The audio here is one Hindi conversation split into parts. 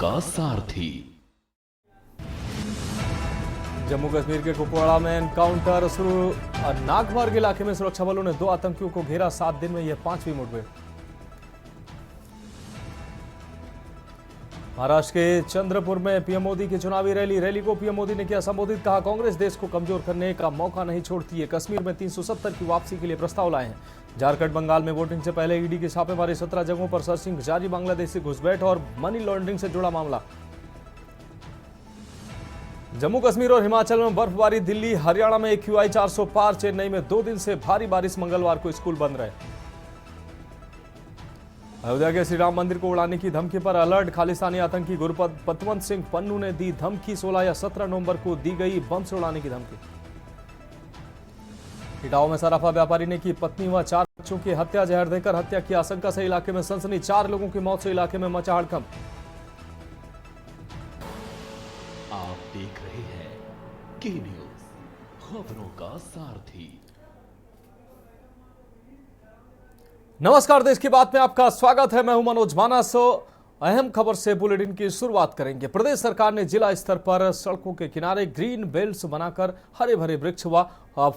का सारथी। जम्मू कश्मीर के कुपवाड़ा में एनकाउंटर शुरू। नागवार के इलाके में सुरक्षा बलों ने 2 आतंकियों को घेरा। 7 दिन में यह 5वीं मुठभेड़। महाराष्ट्र के चंद्रपुर में पीएम मोदी की चुनावी रैली को पीएम मोदी ने किया संबोधित। कहा, कांग्रेस देश को कमजोर करने का मौका नहीं छोड़ती है। कश्मीर में 370 की वापसी के लिए प्रस्ताव लाए हैं। झारखंड बंगाल में वोटिंग से पहले ईडी की छापेमारी। 17 जगहों पर सर्चिंग जारी। बांग्लादेशी घुसपैठ और मनी लॉन्ड्रिंग से जुड़ा मामला। जम्मू कश्मीर और हिमाचल में बर्फबारी। दिल्ली हरियाणा में AQI 400 पार। चेन्नई में 2 दिन से भारी बारिश। मंगलवार को स्कूल बंद रहे। अयोध्या के श्री राम मंदिर को उड़ाने की धमकी पर अलर्ट। खालिस्तानी आतंकी गुरपतवंत सिंह पन्नू ने दी धमकी। 16 या 17 नवंबर को दी गई बम से उड़ाने की धमकी। इटावा में सराफा व्यापारी ने की पत्नी व 4 बच्चों की हत्या। जहर देकर हत्या की आशंका से इलाके में सनसनी। 4 लोगों की मौत से इलाके में मचा हड़कंप। आप देख रहे हैं के न्यूज, खबरों का सारथी। नमस्कार, देश की बात में आपका स्वागत है। मैं हूं मनोज मानस। अहम खबर से बुलेटिन की शुरुआत करेंगे। प्रदेश सरकार ने जिला स्तर पर सड़कों के किनारे ग्रीन बेल्ट्स बनाकर हरे भरे वृक्ष व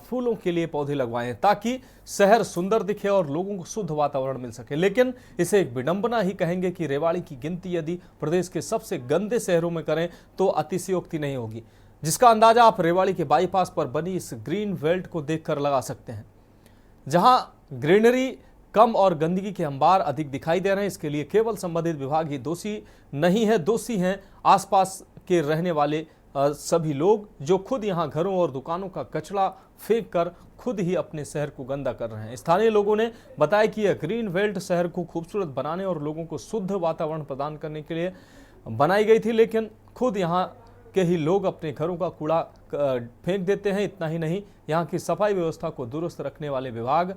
फूलों के लिए पौधे लगवाए हैं, ताकि शहर सुंदर दिखे और लोगों को शुद्ध वातावरण मिल सके। लेकिन इसे एक विडंबना ही कहेंगे कि रेवाड़ी की गिनती यदि प्रदेश के सबसे गंदे शहरों में करें तो अतिशयोक्ति नहीं होगी, जिसका अंदाजा आप रेवाड़ी के बाईपास पर बनी इस ग्रीन बेल्ट को देखकर लगा सकते हैं। जहां ग्रीनरी कम और गंदगी के अंबार अधिक दिखाई दे रहे हैं, इसके लिए केवल संबंधित विभाग ही दोषी नहीं है, दोषी हैं आसपास के रहने वाले सभी लोग, जो खुद यहां घरों और दुकानों का कचरा फेंक कर खुद ही अपने शहर को गंदा कर रहे हैं। स्थानीय लोगों ने बताया कि यह ग्रीन बेल्ट शहर को खूबसूरत बनाने और लोगों को शुद्ध वातावरण प्रदान करने के लिए बनाई गई थी, लेकिन खुद यहाँ के ही लोग अपने घरों का कूड़ा फेंक देते हैं। इतना ही नहीं, यहाँ की सफाई व्यवस्था को दुरुस्त रखने वाले विभाग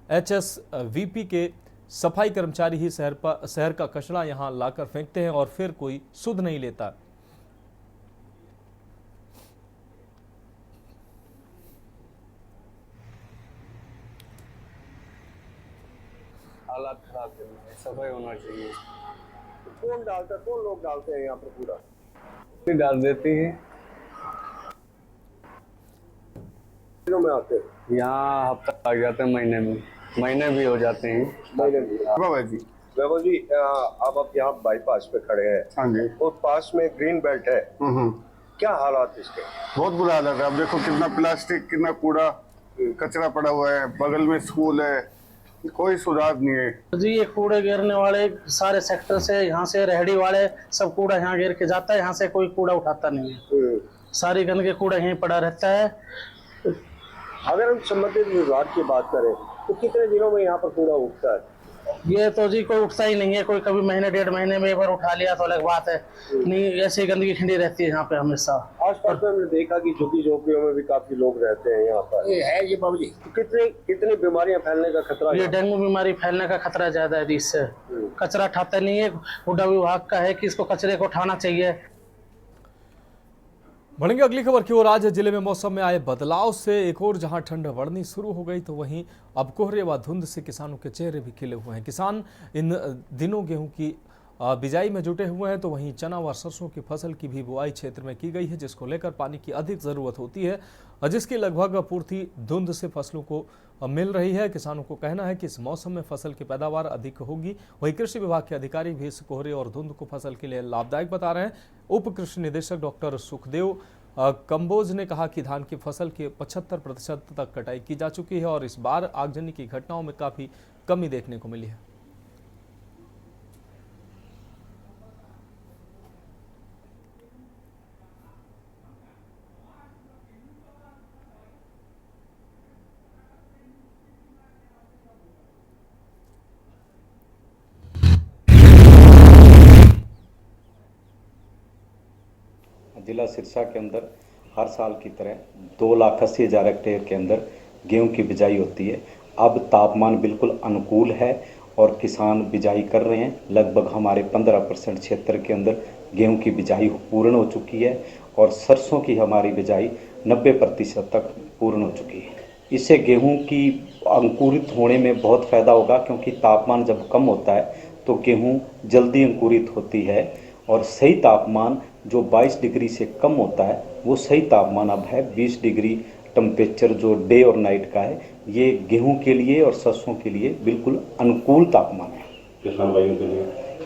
HSVP के सफाई कर्मचारी ही शहर का कचरा यहां लाकर फेंकते हैं और फिर कोई सुध नहीं लेता। हालात खराब चल रहे हैं, सफाई होना चाहिए। कौन डालता है, कौन लोग डालते हैं यहाँ पर कूड़ा? डाल देते हैं। दिनों में आते हैं यहाँ, हफ्ता लग जाता है, महीने भी हो जाते हैं। वैभव जी, अब यहाँ बाईपास पे खड़े हैं। हाँ जी। और पास में ग्रीन बेल्ट है। क्या हालात इसके? बहुत बुरा हालत है। अब देखो कितना प्लास्टिक, कितना कूड़ा कचरा पड़ा हुआ है। बगल में स्कूल है, कोई सुधार नहीं है जी। ये कूड़े गिरने वाले सारे सेक्टर से, यहाँ से रेहड़ी वाले सब कूड़ा यहाँ गिर के जाता है, यहाँ से कोई कूड़ा उठाता नहीं है। सारी गंदगी कूड़ा यहीं पड़ा रहता है। अगर हम संबंधित विभाग की बात करें तो कितने दिनों में यहाँ पर कूड़ा उठता है? ये तो जी कोई उठता ही नहीं है। कोई कभी महीने 1.5 महीने में एक बार उठा लिया तो अलग बात है, नहीं ऐसी गंदगी खिंडी रहती है यहाँ पे हमेशा। आसपास में हमने देखा कि झुग्गी झोपड़ियों में भी काफी लोग रहते हैं यहाँ पर। ये है ये बाबू जी, कितनी बीमारियां फैलने का खतरा है? ये डेंगू बीमारी फैलने का खतरा ज्यादा है इससे। कचरा उठाता नहीं है। हुड्डा विभाग का है कि इसको कचरे को उठाना चाहिए। बढ़ेंगे अगली खबर की ओर। आज जिले में मौसम में आए बदलाव से एक और जहां ठंड बढ़नी शुरू हो गई, तो वहीं अब कोहरे व धुंध से किसानों के चेहरे भी खिले हुए हैं। किसान इन दिनों गेहूं की बिजाई में जुटे हुए हैं, तो वहीं चना व सरसों की फसल की भी बुआई क्षेत्र में की गई है, जिसको लेकर पानी की अधिक जरूरत होती है, जिसकी लगभग पूर्ति धुंध से फसलों को मिल रही है। किसानों को कहना है कि इस मौसम में फसल की पैदावार अधिक होगी। वहीं कृषि विभाग के अधिकारी भी इस कोहरे और धुंध को फसल के लिए लाभदायक बता रहे हैं। उप कृषि निदेशक डॉक्टर सुखदेव कंबोज ने कहा कि धान की फसल के 75% तक कटाई की जा चुकी है और इस बार आगजनी की घटनाओं में काफी कमी देखने को मिली है। जिला सिरसा के अंदर हर साल की तरह 2,80,000 हेक्टेयर के अंदर गेहूं की बिजाई होती है। अब तापमान बिल्कुल अनुकूल है और किसान बिजाई कर रहे हैं। लगभग हमारे 15% क्षेत्र के अंदर गेहूं की बिजाई पूर्ण हो चुकी है और सरसों की हमारी बिजाई 90% तक पूर्ण हो चुकी है। इससे गेहूं की अंकुरित होने में बहुत फ़ायदा होगा, क्योंकि तापमान जब कम होता है तो गेहूं जल्दी अंकुरित होती है और सही तापमान जो 22 डिग्री से कम होता है वो सही तापमान अब है 20 डिग्री टेम्परेचर जो डे और नाइट का है। ये गेहूं के लिए और सरसों के लिए बिल्कुल अनुकूल तापमान है।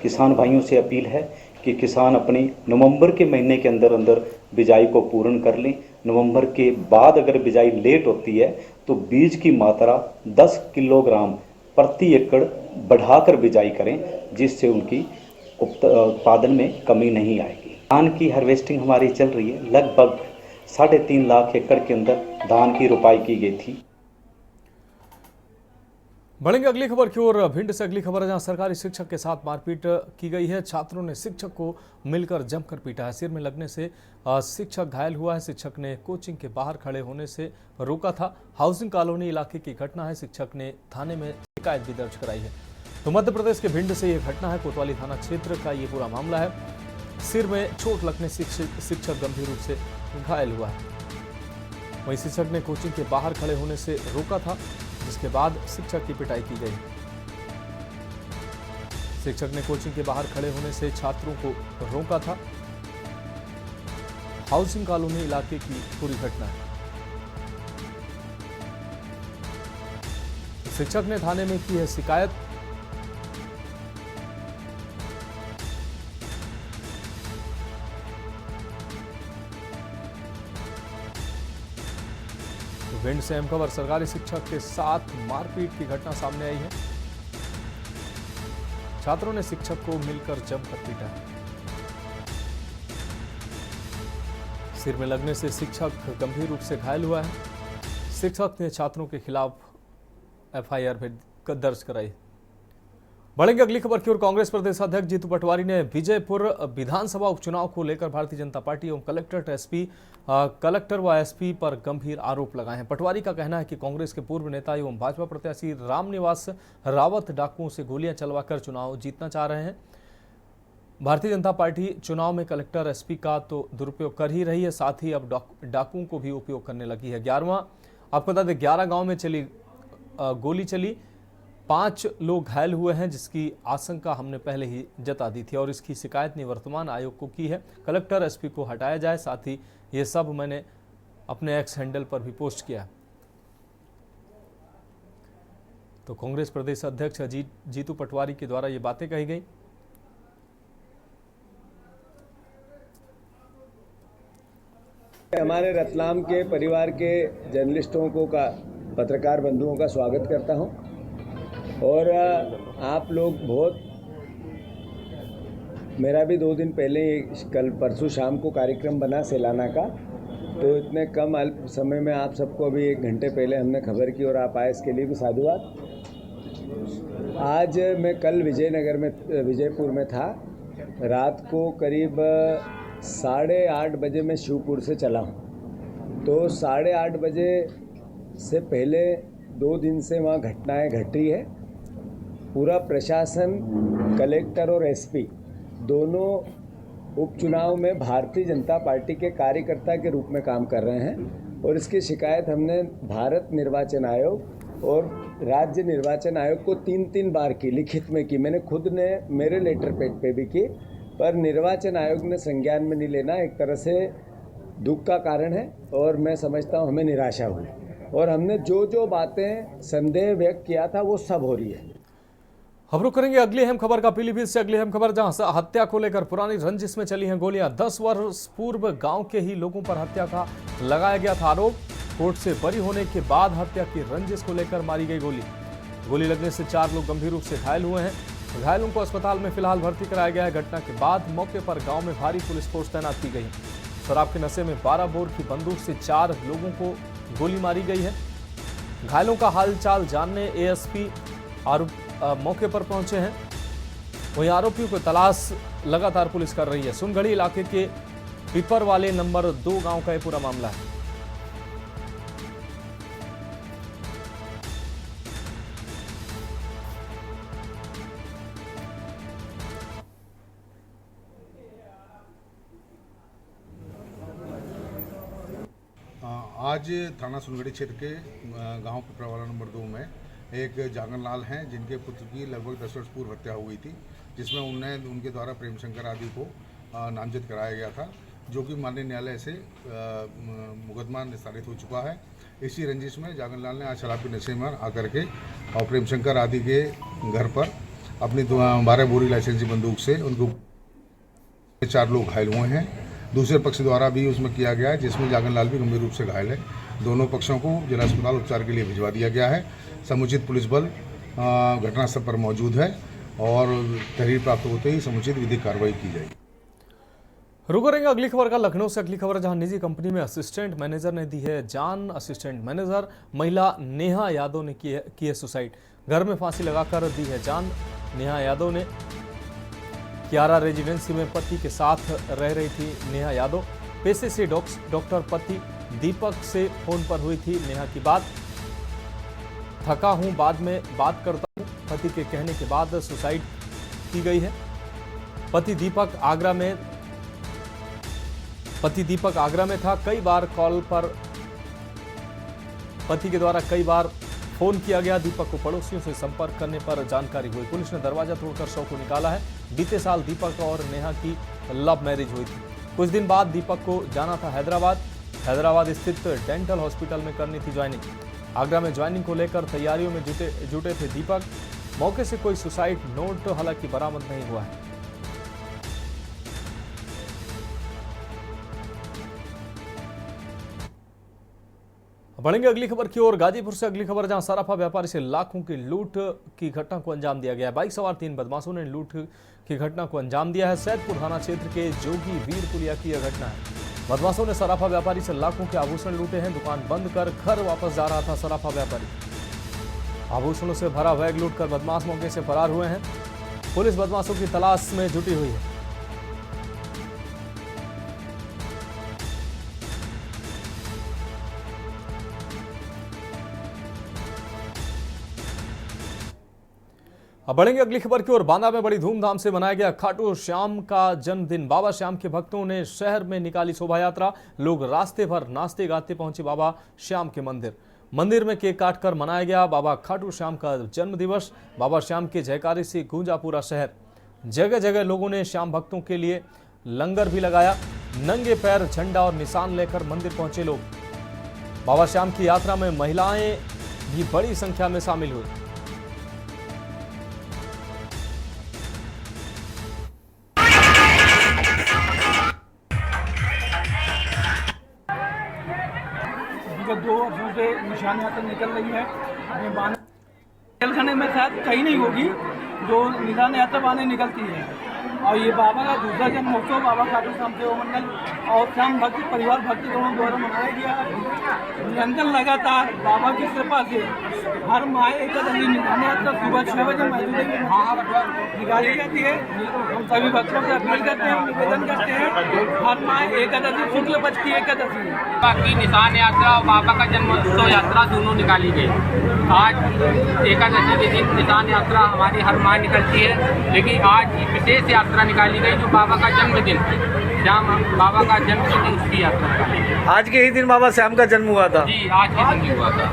किसान भाइयों से अपील है कि किसान अपनी नवंबर के महीने के अंदर अंदर बिजाई को पूर्ण कर लें। नवंबर के बाद अगर बिजाई लेट होती है तो बीज की मात्रा 10 किलोग्राम प्रति एकड़ बढ़ाकर बिजाई करें, जिससे उनकी उत्पादन में कमी नहीं आएगी। धान की हार्वेस्टिंग हमारी चल रही है, लगभग 3.5 लाख एकड़ के अंदर धान की रोपाई की गई थी। बढ़ेंगे अगली खबर की ओर। भिंड से अगली खबर है, जहां सरकारी शिक्षक के साथ मारपीट की गई है। छात्रों ने शिक्षक को मिलकर जमकर पीटा है। सिर में लगने से शिक्षक घायल हुआ है। शिक्षक ने कोचिंग के बाहर खड़े होने से रोका था। हाउसिंग कॉलोनी इलाके की घटना है। शिक्षक ने थाने में शिकायत भी दर्ज कराई है। तो मध्य प्रदेश के भिंड से यह घटना है। कोतवाली थाना क्षेत्र का ये पूरा मामला है। सिर में चोट लगने से शिक्षक गंभीर रूप से घायल हुआ है। वहीं शिक्षक ने कोचिंग के बाहर खड़े होने से रोका था, जिसके बाद शिक्षक की पिटाई की गई। शिक्षक ने कोचिंग के बाहर खड़े होने से छात्रों को रोका था। हाउसिंग कॉलोनी इलाके की पूरी घटना है। शिक्षक ने थाने में की है शिकायत। भिंड से अहम खबर, सरकारी शिक्षक के साथ मारपीट की घटना सामने आई है। छात्रों ने शिक्षक को मिलकर जमकर पीटा। सिर में लगने से शिक्षक गंभीर रूप से घायल हुआ है। शिक्षक ने छात्रों के खिलाफ एफआईआर भी दर्ज कराई। बढ़ेंगे अगली खबर की ओर। कांग्रेस प्रदेश अध्यक्ष जीतू पटवारी ने विजयपुर विधानसभा उपचुनाव को लेकर भारतीय जनता पार्टी एवं कलेक्टर व एसपी पर गंभीर आरोप लगाए हैं। पटवारी का कहना है कि कांग्रेस के पूर्व नेता एवं भाजपा प्रत्याशी रामनिवास रावत डाकुओं से गोलियां चलवाकर चुनाव जीतना चाह रहे हैं। भारतीय जनता पार्टी चुनाव में कलेक्टर एसपी का तो दुरुपयोग कर ही रही है, साथ ही अब डाकुओं को भी उपयोग करने लगी है। आपको बता दें 11 गांव में गोली चली, 5 लोग घायल हुए हैं, जिसकी आशंका हमने पहले ही जता दी थी और इसकी शिकायत निवर्तमान आयोग को की है। कलेक्टर एसपी को हटाया जाए, साथ ही ये सब मैंने अपने एक्स हैंडल पर भी पोस्ट किया। तो कांग्रेस प्रदेश अध्यक्ष जीतू पटवारी के द्वारा ये बातें कही गई। हमारे रतलाम के परिवार के जर्नलिस्टों को पत्रकार बंधुओं का स्वागत करता हूं और आप लोग मेरा भी 2 दिन पहले कल परसों शाम को कार्यक्रम बना सेलाना का, तो इतने कम अल्प समय में आप सबको अभी 1 घंटे पहले हमने खबर की और आप आए, इसके लिए भी साधुवाद। आज मैं कल विजयपुर में था। रात को करीब 8:30 बजे मैं शिवपुर से चला हूँ। तो 8:30 बजे से पहले 2 दिन से वहाँ घटनाएं घटी है। पूरा प्रशासन, कलेक्टर और एसपी दोनों उपचुनाव में भारतीय जनता पार्टी के कार्यकर्ता के रूप में काम कर रहे हैं और इसकी शिकायत हमने भारत निर्वाचन आयोग और राज्य निर्वाचन आयोग को 3 बार की, लिखित में की। मैंने खुद ने मेरे लेटर पैड पे भी की, पर निर्वाचन आयोग ने संज्ञान में नहीं लेना। एक तरह से दुख का कारण है और मैं समझता हूँ हमें निराशा हुई और हमने जो बातें संदेह व्यक्त किया था वो सब हो रही है। हम रुक करेंगे अगली अहम खबर का। पीलीभीत से अगली अहम खबर, जहां हत्या को लेकर पुरानी रंजिश में चली हैं गोलियां। 10 वर्ष पूर्व गांव के ही लोगों पर हत्या का लगाया गया था आरोप। कोर्ट से बरी होने के बाद हत्या की रंजिश को लेकर मारी गई गोली लगने से 4 लोग गंभीर रूप से घायल हुए हैं। घायलों को अस्पताल में फिलहाल भर्ती कराया गया है। घटना के बाद मौके पर गांव में भारी पुलिस फोर्स तैनात की गई। शराब के नशे में 12 बोर की बंदूक से 4 लोगों को गोली मारी गई है। घायलों का हालचाल जानने एएसपी मौके पर पहुंचे हैं। वहीं आरोपियों को तलाश लगातार पुलिस कर रही है। सुनगढ़ी इलाके के पिपर वाले नंबर 2 गांव का यह पूरा मामला है। आज थाना सुनगढ़ी क्षेत्र के गांव पिपरावाला नंबर 2 में एक जागन लाल हैं, जिनके पुत्र की लगभग 10 वर्ष पूर्व हत्या हुई थी, जिसमें उनके द्वारा प्रेमशंकर आदि को नामजद कराया गया था, जो कि माननीय न्यायालय से मुकदमा निस्तारित हो चुका है। इसी रंजिश में जागन लाल ने आज शराब के नशे में आकर के और प्रेम शंकर आदि के घर पर अपनी 12 बोरी लाइसेंसी बंदूक से उनको 4 लोग घायल हुए हैं। दूसरे पक्ष द्वारा भी उसमें किया गया है, जिसमें जागन लाल भी गंभीर रूप से घायल है। दोनों पक्षों को जिला अस्पताल उपचार के लिए भिजवा दिया गया है। समुचित पुलिस बल घटनास्थल पर मौजूद है और तहरीर प्राप्त होते ही समुचित विधिक कार्रवाई की जाएगी। रुक करेंगे अगली खबर का लखनऊ से। अगली खबर जहां निजी कंपनी में असिस्टेंट मैनेजर ने दी है जान। असिस्टेंट मैनेजर महिला नेहा यादव ने की है सुसाइड। घर में फांसी लगाकर दी है जान। नेहा यादव ने कियारा रेजिडेंसी में पति के साथ रह रही थी। नेहा यादव पेशे से डॉक्टर, पति दीपक से फोन पर हुई थी नेहा की बात। थका हूं, बाद में बात करता हूं, पति के कहने के बाद सुसाइड की गई है। पति दीपक आगरा में था। कई बार कॉल पर पति के द्वारा कई बार फोन किया गया। दीपक को पड़ोसियों से संपर्क करने पर जानकारी हुई। पुलिस ने दरवाजा तोड़कर शव को निकाला है। बीते साल दीपक और नेहा की लव मैरिज हुई थी। कुछ दिन बाद दीपक को जाना था हैदराबाद स्थित डेंटल हॉस्पिटल में करनी थी ज्वाइनिंग। आगरा में ज्वाइनिंग को लेकर तैयारियों में जुटे थे दीपक। मौके से कोई सुसाइड नोट हालांकि बरामद नहीं हुआ है। बढ़ेंगे अगली खबर की ओर। गाजीपुर से अगली खबर, जहां सराफा व्यापारी से लाखों की लूट की घटना को अंजाम दिया गया है। बाइक सवार 3 बदमाशों ने लूट की घटना को अंजाम दिया है। सैदपुर थाना क्षेत्र के जोगी वीर पुलिया की यह घटना है। बदमाशों ने सराफा व्यापारी से लाखों के आभूषण लूटे हैं। दुकान बंद कर घर वापस जा रहा था सराफा व्यापारी। आभूषणों से भरा बैग लूटकर बदमाश मौके से फरार हुए हैं। पुलिस बदमाशों की तलाश में जुटी हुई है। अब बढ़ेंगे अगली खबर की ओर। बांदा में बड़ी धूमधाम से मनाया गया खाटू श्याम का जन्मदिन। बाबा श्याम के भक्तों ने शहर में निकाली शोभा यात्रा। लोग रास्ते भर नाचते गाते पहुंचे बाबा श्याम के मंदिर में केक काटकर मनाया गया बाबा खाटू श्याम का जन्म दिवस। बाबा श्याम के जयकारे से गूंजा पूरा शहर। जगह जगह लोगों ने श्याम भक्तों के लिए लंगर भी लगाया। नंगे पैर झंडा और निशान लेकर मंदिर पहुंचे लोग। बाबा श्याम की यात्रा में महिलाएं भी बड़ी संख्या में शामिल हुई। दो वर्षों से निशान यात्रा निकल रही है। जेलखाने में शायद कहीं नहीं होगी जो निशान यात्रा बाने निकलती है। और ये बाबा का दूसरा जन्म महोत्सव बाबा खाटू श्याम सेवा मंडल और श्याम भक्त परिवार भक्त दोनों द्वारा मनाया गया है। निरंतर लगातार बाबा की कृपा से हर माह एकादशी निशान यात्रा सुबह 6 बजे निकाली जाती है। हम सभी भक्तों से अपील करते हैं, निवेदन करते हैं, हर माह एकादशी शुक्ल पक्ष की एकादशी बाकी निशान यात्रा और बाबा का जन्मोत्सव यात्रा दोनों निकाली गई। आज एकादशी के दिन निशान यात्रा हमारी हर माह निकलती है, लेकिन आज विशेष यात्रा निकाली गई जो बाबा का जन्मदिन श्याम बाबा का जन्मदिन उसकी यात्रा निकाली गई। आज के ही दिन बाबा श्याम का जन्म हुआ था। जी आज के दिन हुआ था।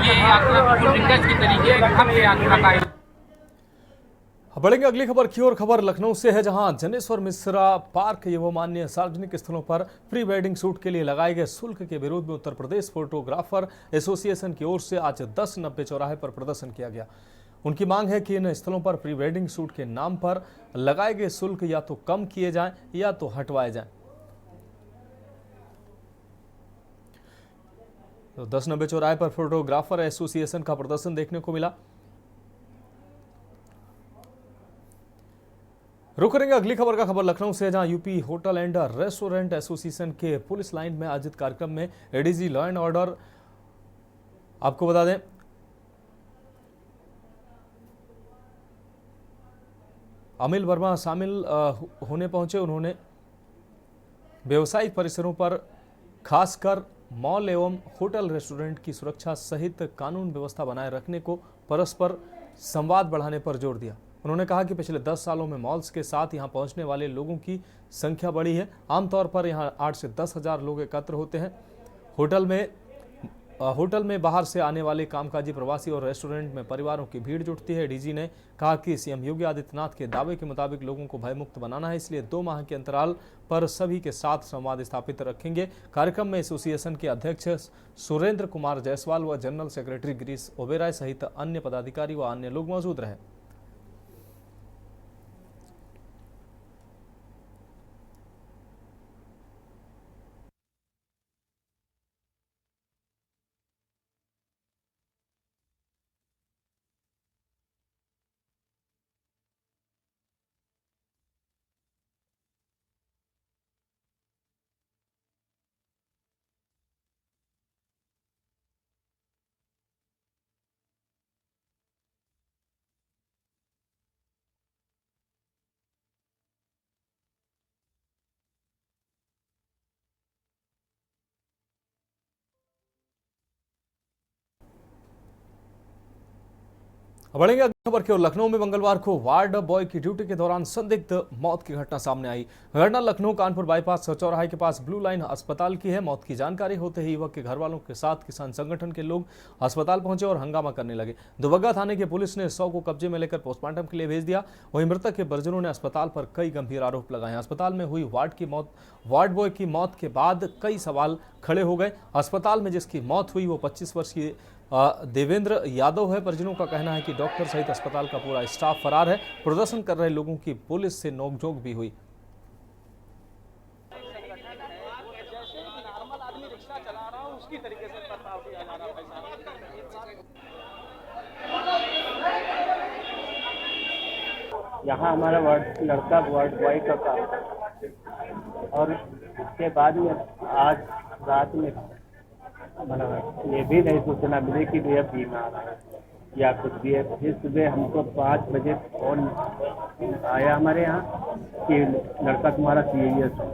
ये यात्रा बिल्कुल के तरीके भव्य यात्रा का। बढ़ेंगे अगली खबर की ओर। खबर लखनऊ से है, जहां जनेश्वर मिश्रा पार्क एवं अन्य सार्वजनिक स्थलों पर प्री वेडिंग शूट के लिए लगाए गए शुल्क के विरोध में उत्तर प्रदेश फोटोग्राफर एसोसिएशन की ओर से आज 10-90 चौराहे पर प्रदर्शन किया गया। उनकी मांग है कि इन स्थलों पर प्री वेडिंग शूट के नाम पर लगाए गए शुल्क या तो कम किए जाएं या तो हटवाए जाएं। तो 10-90 चौराहे पर फोटोग्राफर एसोसिएशन का प्रदर्शन देखने को मिला। रुक करेंगे अगली खबर का। खबर लखनऊ से, जहां UP hotel and restaurant association के पुलिस लाइन में आयोजित कार्यक्रम में एडीजी लॉ एंड ऑर्डर, आपको बता दें, अमिल वर्मा शामिल होने पहुंचे। उन्होंने व्यवसायिक परिसरों पर खासकर मॉल एवं होटल रेस्टोरेंट की सुरक्षा सहित कानून व्यवस्था बनाए रखने को परस्पर संवाद बढ़ाने पर जोर दिया। उन्होंने कहा कि पिछले 10 सालों में मॉल्स के साथ यहां पहुंचने वाले लोगों की संख्या बढ़ी है। आमतौर पर यहां 8 से 10 हज़ार लोग एकत्र होते हैं। होटल में होटल में बाहर से आने वाले कामकाजी प्रवासी और रेस्टोरेंट में परिवारों की भीड़ जुटती है। डीजी ने कहा कि सीएम योगी आदित्यनाथ के दावे के मुताबिक लोगों को भयमुक्त बनाना है, इसलिए 2 माह के अंतराल पर सभी के साथ संवाद स्थापित रखेंगे। कार्यक्रम में एसोसिएशन के अध्यक्ष सुरेंद्र कुमार जायसवाल व जनरल सेक्रेटरी गिरीश ओबेराय सहित अन्य पदाधिकारी व अन्य लोग मौजूद रहे। बढ़ेंगे अगली खबर की ओर। लखनऊ में मंगलवार को वार्ड बॉय की ड्यूटी के दौरान संदिग्ध मौत की घटना सामने आई। घटना लखनऊ कानपुर बाईपास चौराहे के पास ब्लू लाइन अस्पताल की है। मौत की जानकारी होते ही युवक के घर वालों के साथ किसान संगठन के लोग अस्पताल पहुंचे और हंगामा करने लगे। दुबग्गा थाने की पुलिस ने 100 को कब्जे में लेकर पोस्टमार्टम के लिए भेज दिया। वहीं मृतक के परिजनों ने अस्पताल पर कई गंभीर आरोप लगाए। अस्पताल में हुई वार्ड बॉय की मौत के बाद कई सवाल खड़े हो गए। अस्पताल में जिसकी मौत हुई वो 25 वर्षीय देवेंद्र यादव है। परिजनों का कहना है कि डॉक्टर सहित अस्पताल का पूरा स्टाफ फरार है। प्रदर्शन कर रहे लोगों की पुलिस से नोकझोंक भी हुई। यहाँ हमारा लड़का वार्ड बॉय का काम और उसके बाद में आज रात में ये भी नहीं सूचना मिली कि भैया बीमार है या कुछ भी है। फिर सुबह हमको 5 बजे फोन आया हमारे यहाँ कि लड़का तुम्हारा सीरियस है।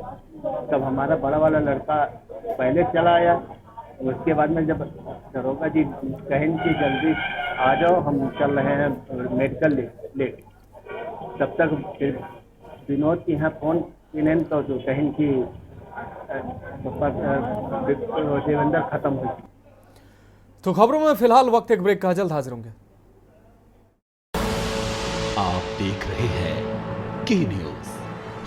तब हमारा बड़ा वाला लड़का पहले चला आया। उसके बाद में जब दरोगा जी कहें कि जल्दी आ जाओ हम चल रहे हैं मेडिकल ले, तब तक फिर विनोद के यहाँ फोन किए तो जो कहें कि देवेंद्र खत्म हो। तो खबरों में फिलहाल वक्त एक ब्रेक का, जल्द हाजिर होंगे। आप देख रहे हैं के न्यूज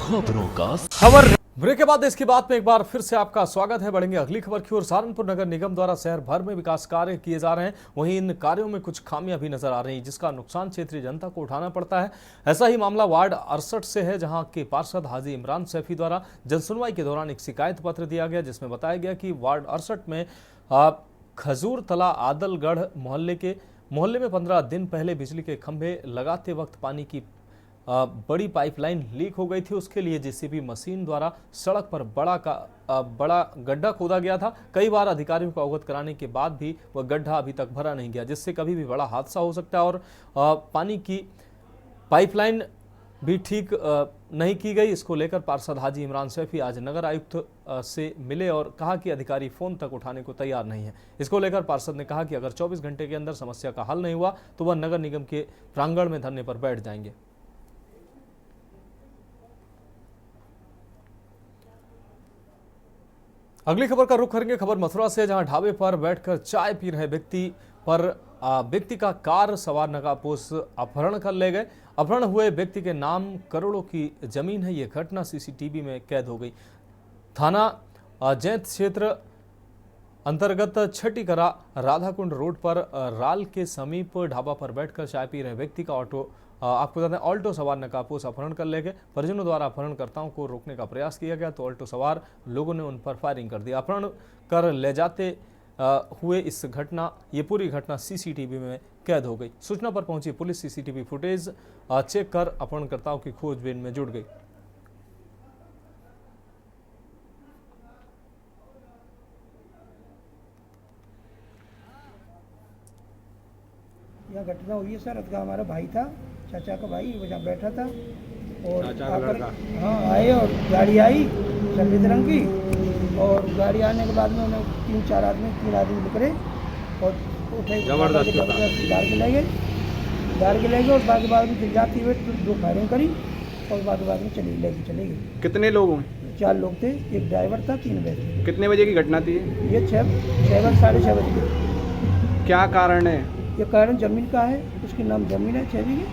खबरों का खबर। ब्रेक के बाद देश की बात में एक बार फिर से आपका स्वागत है। बढ़ेंगे अगली खबर की ओर। सहारनपुर नगर निगम द्वारा शहर भर में विकास कार्य किए जा रहे हैं। वहीं इन कार्यों में कुछ खामियां भी नजर आ रही हैं, जिसका नुकसान क्षेत्रीय जनता को उठाना पड़ता है। ऐसा ही मामला वार्ड 68 से है, जहां के पार्षद हाजी इमरान सैफी द्वारा जनसुनवाई के दौरान एक शिकायत पत्र दिया गया, जिसमें बताया गया कि वार्ड 68 में खजूर तला आदलगढ़ मोहल्ले में 15 दिन पहले बिजली के खंभे लगाते वक्त पानी की बड़ी पाइपलाइन लीक हो गई थी। उसके लिए जेसीबी मशीन द्वारा सड़क पर बड़ा गड्ढा खोदा गया था। कई बार अधिकारियों को अवगत कराने के बाद भी वह गड्ढा अभी तक भरा नहीं गया, जिससे कभी भी बड़ा हादसा हो सकता है। और पानी की पाइपलाइन भी ठीक नहीं की गई। इसको लेकर पार्षद हाजी इमरान सैफी आज नगर आयुक्त से मिले और कहा कि अधिकारी फोन तक उठाने को तैयार नहीं है। इसको लेकर पार्षद ने कहा कि अगर 24 घंटे के अंदर समस्या का हल नहीं हुआ तो वह नगर निगम के प्रांगण में धरने पर बैठ जाएंगे। अगली खबर का रुख करेंगे। खबर मथुरा से, जहां ढाबे पर बैठकर चाय पी रहे व्यक्ति का कार सवार नकाबपोश अपहरण कर ले गए। अपहरण हुए व्यक्ति के नाम करोड़ों की जमीन है। यह घटना सीसीटीवी में कैद हो गई। थाना जैत क्षेत्र अंतर्गत छठीकरा राधाकुंड रोड पर राल के समीप ढाबा पर बैठकर चाय पी रहे व्यक्ति का आपको बता दें ऑल्टो सवार नकाबपोश अपहरण कर ले गए। परिजनों द्वारा अपहरणकर्ताओं को रोकने का प्रयास किया गया तो ऑल्टो सवार लोगों ने उन पर फायरिंग कर दी। अपहरण कर ले जाते हुए ये पूरी घटना सीसीटीवी में कैद हो गई। सूचना पर पहुंची पुलिस सीसीटीवी फुटेज चेक कर अपहरणकर्ताओं की खोजबीन में जुट गई। यह घटना हुई है सर। का हमारा भाई था, चाचा का भाई, वो जहाँ बैठा था और हाँ आए और गाड़ी आई सफेद रंग की, और गाड़ी आने के बाद में उन्हें 3 आदमी निकले और जबरदस्त डाल के ले गए और बाकी बाद में जाती हुए 2 फायरिंग करी और बाकी बाद में चले गए। कितने लोग हैं? 4 लोग थे, एक ड्राइवर था, 3 बैठे। कितने बजे की घटना थी ये 6 साढ़े 6 बजे। क्या कारण है? ये कारण ज़मीन का है, उसके नाम ज़मीन है 6 बीघे,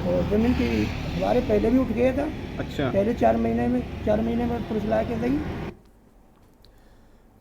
और ज़मीन की हमारे पहले भी उठ गया था। अच्छा। पहले 4 महीने में पुलिस ला के गई।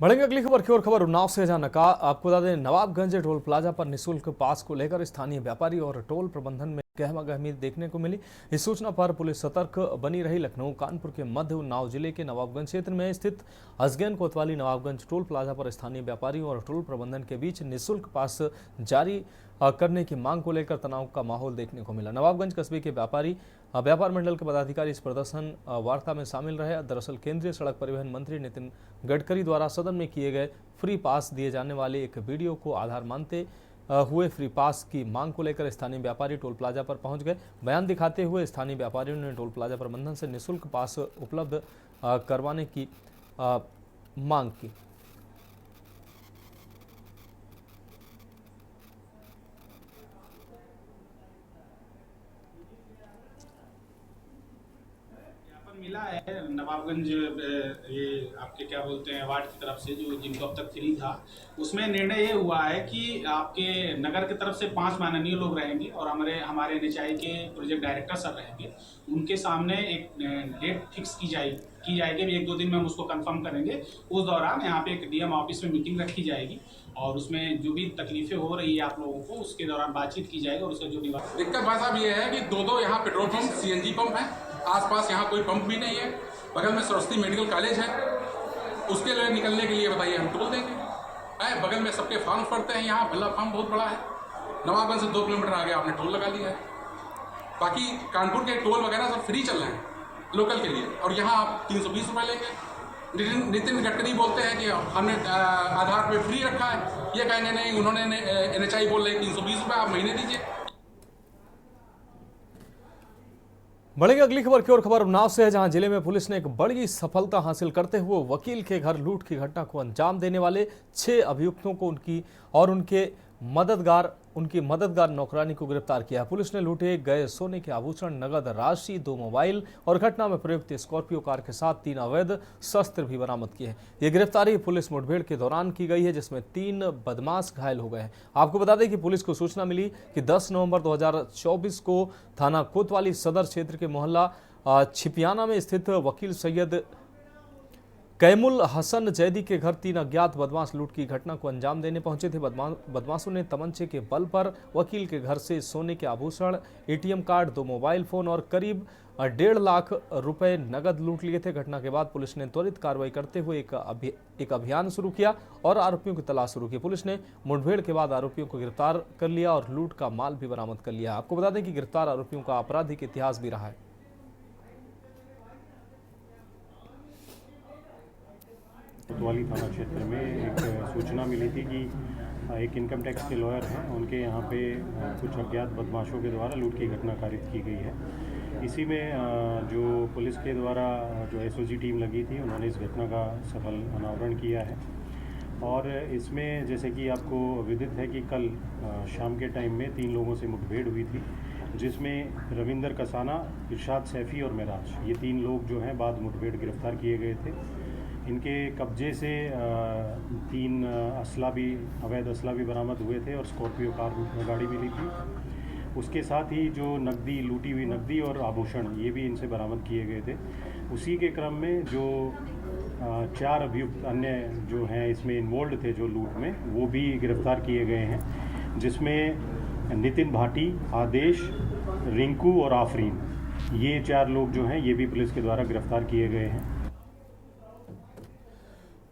बढ़ेंगे अगली खबर की ओर। खबर उन्नाव से जहां आपको बता दें, नवाबगंज टोल प्लाजा पर निःशुल्क पास को लेकर स्थानीय व्यापारी और टोल प्रबंधन में गहमागहमी देखने को मिली। इस सूचना पर पुलिस सतर्क बनी रही। लखनऊ कानपुर के मध्य उन्नाव जिले के नवाबगंज क्षेत्र में स्थित असगैन कोतवाली नवाबगंज टोल प्लाजा पर स्थानीय व्यापारियों और टोल प्रबंधन के बीच निःशुल्क पास जारी करने की मांग को लेकर तनाव का माहौल देखने को मिला। नवाबगंज कस्बे के व्यापार मंडल के पदाधिकारी इस प्रदर्शन वार्ता में शामिल रहे। दरअसल केंद्रीय सड़क परिवहन मंत्री नितिन गडकरी द्वारा सदन में किए गए फ्री पास दिए जाने वाले एक वीडियो को आधार मानते हुए फ्री पास की मांग को लेकर स्थानीय व्यापारी टोल प्लाजा पर पहुंच गए। बयान दिखाते हुए स्थानीय व्यापारियों ने टोल प्लाजा प्रबंधन से निःशुल्क पास उपलब्ध करवाने की मांग की। मिला है नवाबगंज ये आपके क्या बोलते हैं वार्ड की तरफ से, जो जिनको अब तक फ्री था, उसमें निर्णय ये हुआ है कि आपके नगर की तरफ से 5 माननीय लोग रहेंगे और हमारे NHAI के प्रोजेक्ट डायरेक्टर सर रहेंगे। उनके सामने एक डेट फिक्स की जाएगी। 1-2 दिन में हम उसको कंफर्म करेंगे। उस दौरान यहाँ पे एक DM ऑफिस में मीटिंग रखी जाएगी और उसमें जो भी तकलीफें हो रही है आप लोगों को, उसके दौरान बातचीत की जाएगी और उसका जो निवारण। दिक्कत भाई साहब ये है कि 2 यहाँ पेट्रोल पंप CNG पंप है, आसपास यहाँ कोई पंप भी नहीं है। बगल में सरस्वती मेडिकल कॉलेज है, उसके लिए निकलने के लिए बताइए हम टोल देंगे। बगल में सबके फार्म पड़ते हैं, यहाँ भल्ला फार्म बहुत बड़ा है। नवाबगंज से 2 किलोमीटर आगे आपने टोल लगा लिया है। बाकी कानपुर के टोल वगैरह सब फ्री चल रहे हैं लोकल के लिए, और यहाँ आप 320 रुपये लेंगे। नितिन गडकरी बोलते हैं कि हमने आधार पे फ्री रखा है, ये कहेंगे नहीं, उन्होंने NHAI बोल रहे 320 रुपये आप महीने दीजिए। बढ़ेंगे अगली खबर की ओर। खबर उन्नाव से है, जहां जिले में पुलिस ने एक बड़ी सफलता हासिल करते हुए वकील के घर लूट की घटना को अंजाम देने वाले 6 अभियुक्तों को उनकी मददगार नौकरानी को गिरफ्तार किया। पुलिस ने लूटे गए सोने के आभूषण, नगद राशि, 2 मोबाइल और घटना में प्रयुक्त स्कॉर्पियो कार के साथ 3 अवैध शस्त्र भी बरामद किए हैं। ये गिरफ्तारी पुलिस मुठभेड़ के दौरान की गई है, जिसमें 3 बदमाश घायल हो गए हैं। आपको बता दें कि पुलिस को सूचना मिली कि 10 नवंबर 2024 को थाना कोतवाली सदर क्षेत्र के मोहल्ला छिपियाना में स्थित वकील सैयद कैमुल हसन जैदी के घर 3 अज्ञात बदमाश लूट की घटना को अंजाम देने पहुंचे थे। बदमाशों ने तमंचे के बल पर वकील के घर से सोने के आभूषण, ATM कार्ड, 2 मोबाइल फोन और करीब 1.5 लाख रुपए नगद लूट लिए थे। घटना के बाद पुलिस ने त्वरित कार्रवाई करते हुए एक अभियान शुरू किया और आरोपियों की तलाश शुरू की। पुलिस ने मुठभेड़ के बाद आरोपियों को गिरफ्तार कर लिया और लूट का माल भी बरामद कर लिया। आपको बता दें कि गिरफ्तार आरोपियों का आपराधिक इतिहास भी रहा है। कोतवाली थाना क्षेत्र में एक सूचना मिली थी कि एक इनकम टैक्स के लॉयर हैं, उनके यहाँ पे कुछ अज्ञात बदमाशों के द्वारा लूट की घटना कारित की गई है। इसी में जो पुलिस के द्वारा जो SOG टीम लगी थी, उन्होंने इस घटना का सफल अनावरण किया है। और इसमें जैसे कि आपको विदित है कि कल शाम के टाइम में 3 लोगों से मुठभेड़ हुई थी, जिसमें रविंदर कसाना, इरशाद सैफ़ी और मेराज, ये 3 लोग जो हैं बाद मुठभेड़ गिरफ्तार किए गए थे। इनके कब्जे से 3 अवैध असला भी बरामद हुए थे और स्कॉर्पियो कार गाड़ी मिली थी। उसके साथ ही जो लूटी हुई नकदी और आभूषण, ये भी इनसे बरामद किए गए थे। उसी के क्रम में जो 4 अभियुक्त अन्य जो हैं इसमें इन्वॉल्व थे जो लूट में, वो भी गिरफ्तार किए गए हैं, जिसमें नितिन भाटी, आदेश, रिंकू और आफरीन, ये 4 लोग जो हैं ये भी पुलिस के द्वारा गिरफ्तार किए गए हैं।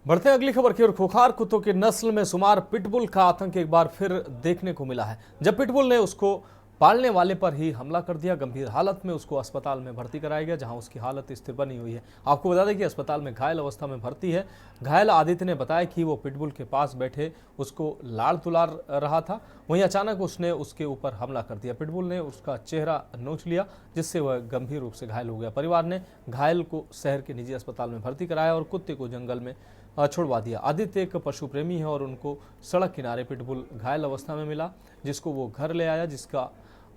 बढ़ते हैं अगली खबर की ओर। खूंखार कुत्तों की नस्ल में शुमार पिटबुल का आतंक एक बार फिर देखने को मिला है, जब पिटबुल ने उसको पालने वाले पर ही हमला कर दिया। गंभीर हालत में उसको अस्पताल में भर्ती कराया गया, जहां उसकी हालत स्थिर बनी हुई है। आपको बता दें कि अस्पताल में घायल अवस्था में भर्ती है। घायल आदित्य ने बताया कि वो पिटबुल के पास बैठे उसको लाड़ तुलार रहा था, वहीं अचानक उसने उसके ऊपर हमला कर दिया। पिटबुल ने उसका चेहरा नोच लिया, जिससे वह गंभीर रूप से घायल हो गया। परिवार ने घायल को शहर के निजी अस्पताल में भर्ती कराया और कुत्ते को जंगल में छुड़वा दिया। आदित्य एक पशु प्रेमी है और उनको सड़क किनारे पिटबुल घायल अवस्था में मिला, जिसको वो घर ले आया,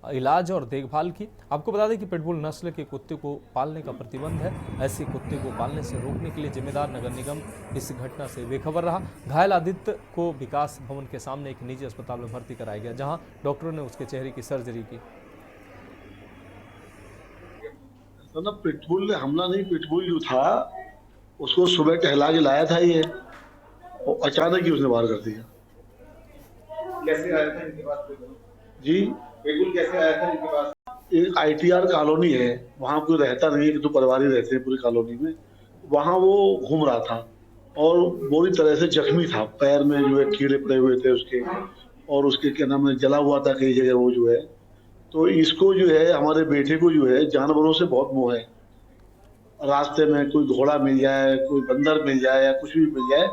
इलाज और देखभाल की। आपको बता दें कि पिटबुल नस्ल के कुत्ते को पालने का प्रतिबंध है। ऐसे कुत्ते को पालने से रोकने के लिए जिम्मेदार नगर निगम इस घटना से बेखबर रहा। घायल आदित्य को विकास भवन के सामने एक निजी अस्पताल में भर्ती कराया गया, जहां डॉक्टरों ने उसके चेहरे की सर्जरी की। तो ना पिटबुल हमला नहीं, पिटबुल जो था उसको सुबह टहला के लाया था ये, और अचानक ही उसने वार कर दिया। कैसे आया था इनके पास जी, पिटबुल कैसे आया था इनके पास? एक ITR कॉलोनी है, वहाँ कोई रहता नहीं है, कि तो परिवार ही रहते हैं पूरी कॉलोनी में। वहाँ वो घूम रहा था और बुरी तरह से जख्मी था, पैर में जो है कीड़े पड़े हुए थे उसके, और उसके क्या नाम है जला हुआ था कई जगह वो जो है। तो इसको जो है हमारे बेटे को जो है जानवरों से बहुत मोह है। रास्ते में कोई घोड़ा मिल जाए, कोई बंदर मिल जाए या कुछ भी मिल जाए,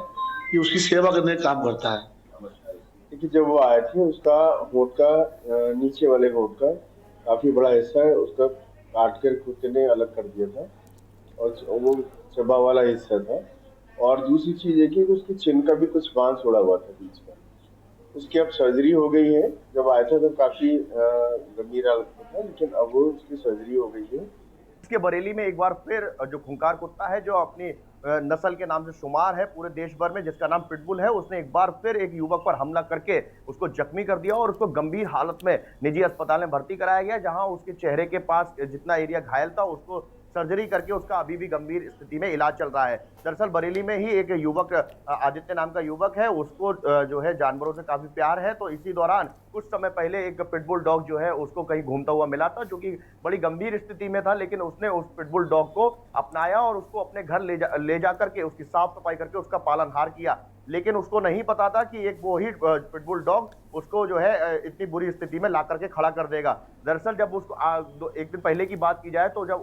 ये उसकी सेवा करने का काम करता है। क्योंकि जब वो आए थे उसका होंठ का नीचे वाले होंठ का काफी बड़ा हिस्सा है उसका काट कर कुत्ते ने अलग कर दिया था, और वो चबा वाला हिस्सा था। और दूसरी चीज है कि उसके चिन्ह का भी कुछ बांस उड़ा हुआ था बीच में। उसकी अब सर्जरी हो गई है। जब आया था तो काफी गंभीर हालत में था, लेकिन अब वो उसकी सर्जरी हो गई है। इसके बरेली में एक बार फिर जो खूंखार कुत्ता है, जो अपनी नस्ल के नाम से शुमार है पूरे देश भर में, जिसका नाम पिटबुल है, उसने एक बार फिर एक युवक पर हमला करके उसको जख्मी कर दिया और उसको गंभीर हालत में निजी अस्पताल में भर्ती कराया गया, जहां उसके चेहरे के पास जितना एरिया घायल था उसको सर्जरी करके उसका अभी भी गंभीर स्थिति में इलाज चल रहा है। दरअसल बरेली में ही एक युवक, आदित्य नाम का युवक है, उसको जो है जानवरों से काफी प्यार है। तो इसी दौरान कुछ समय पहले एक पिटबुल डॉग जो है उसको कहीं घूमता हुआ मिला था, जो कि बड़ी गंभीर स्थिति में था, लेकिन उसने उस पिटबुल डॉग को अपनाया और उसको अपने घर ले जा करके उसकी साफ सफाई करके उसका पालनहार किया। लेकिन उसको नहीं पता था कि एक वो ही पिटबुल डॉग उसको जो है इतनी बुरी स्थिति में ला करके खड़ा कर देगा। दरअसल जब उसको एक दिन पहले की बात की जाए तो जब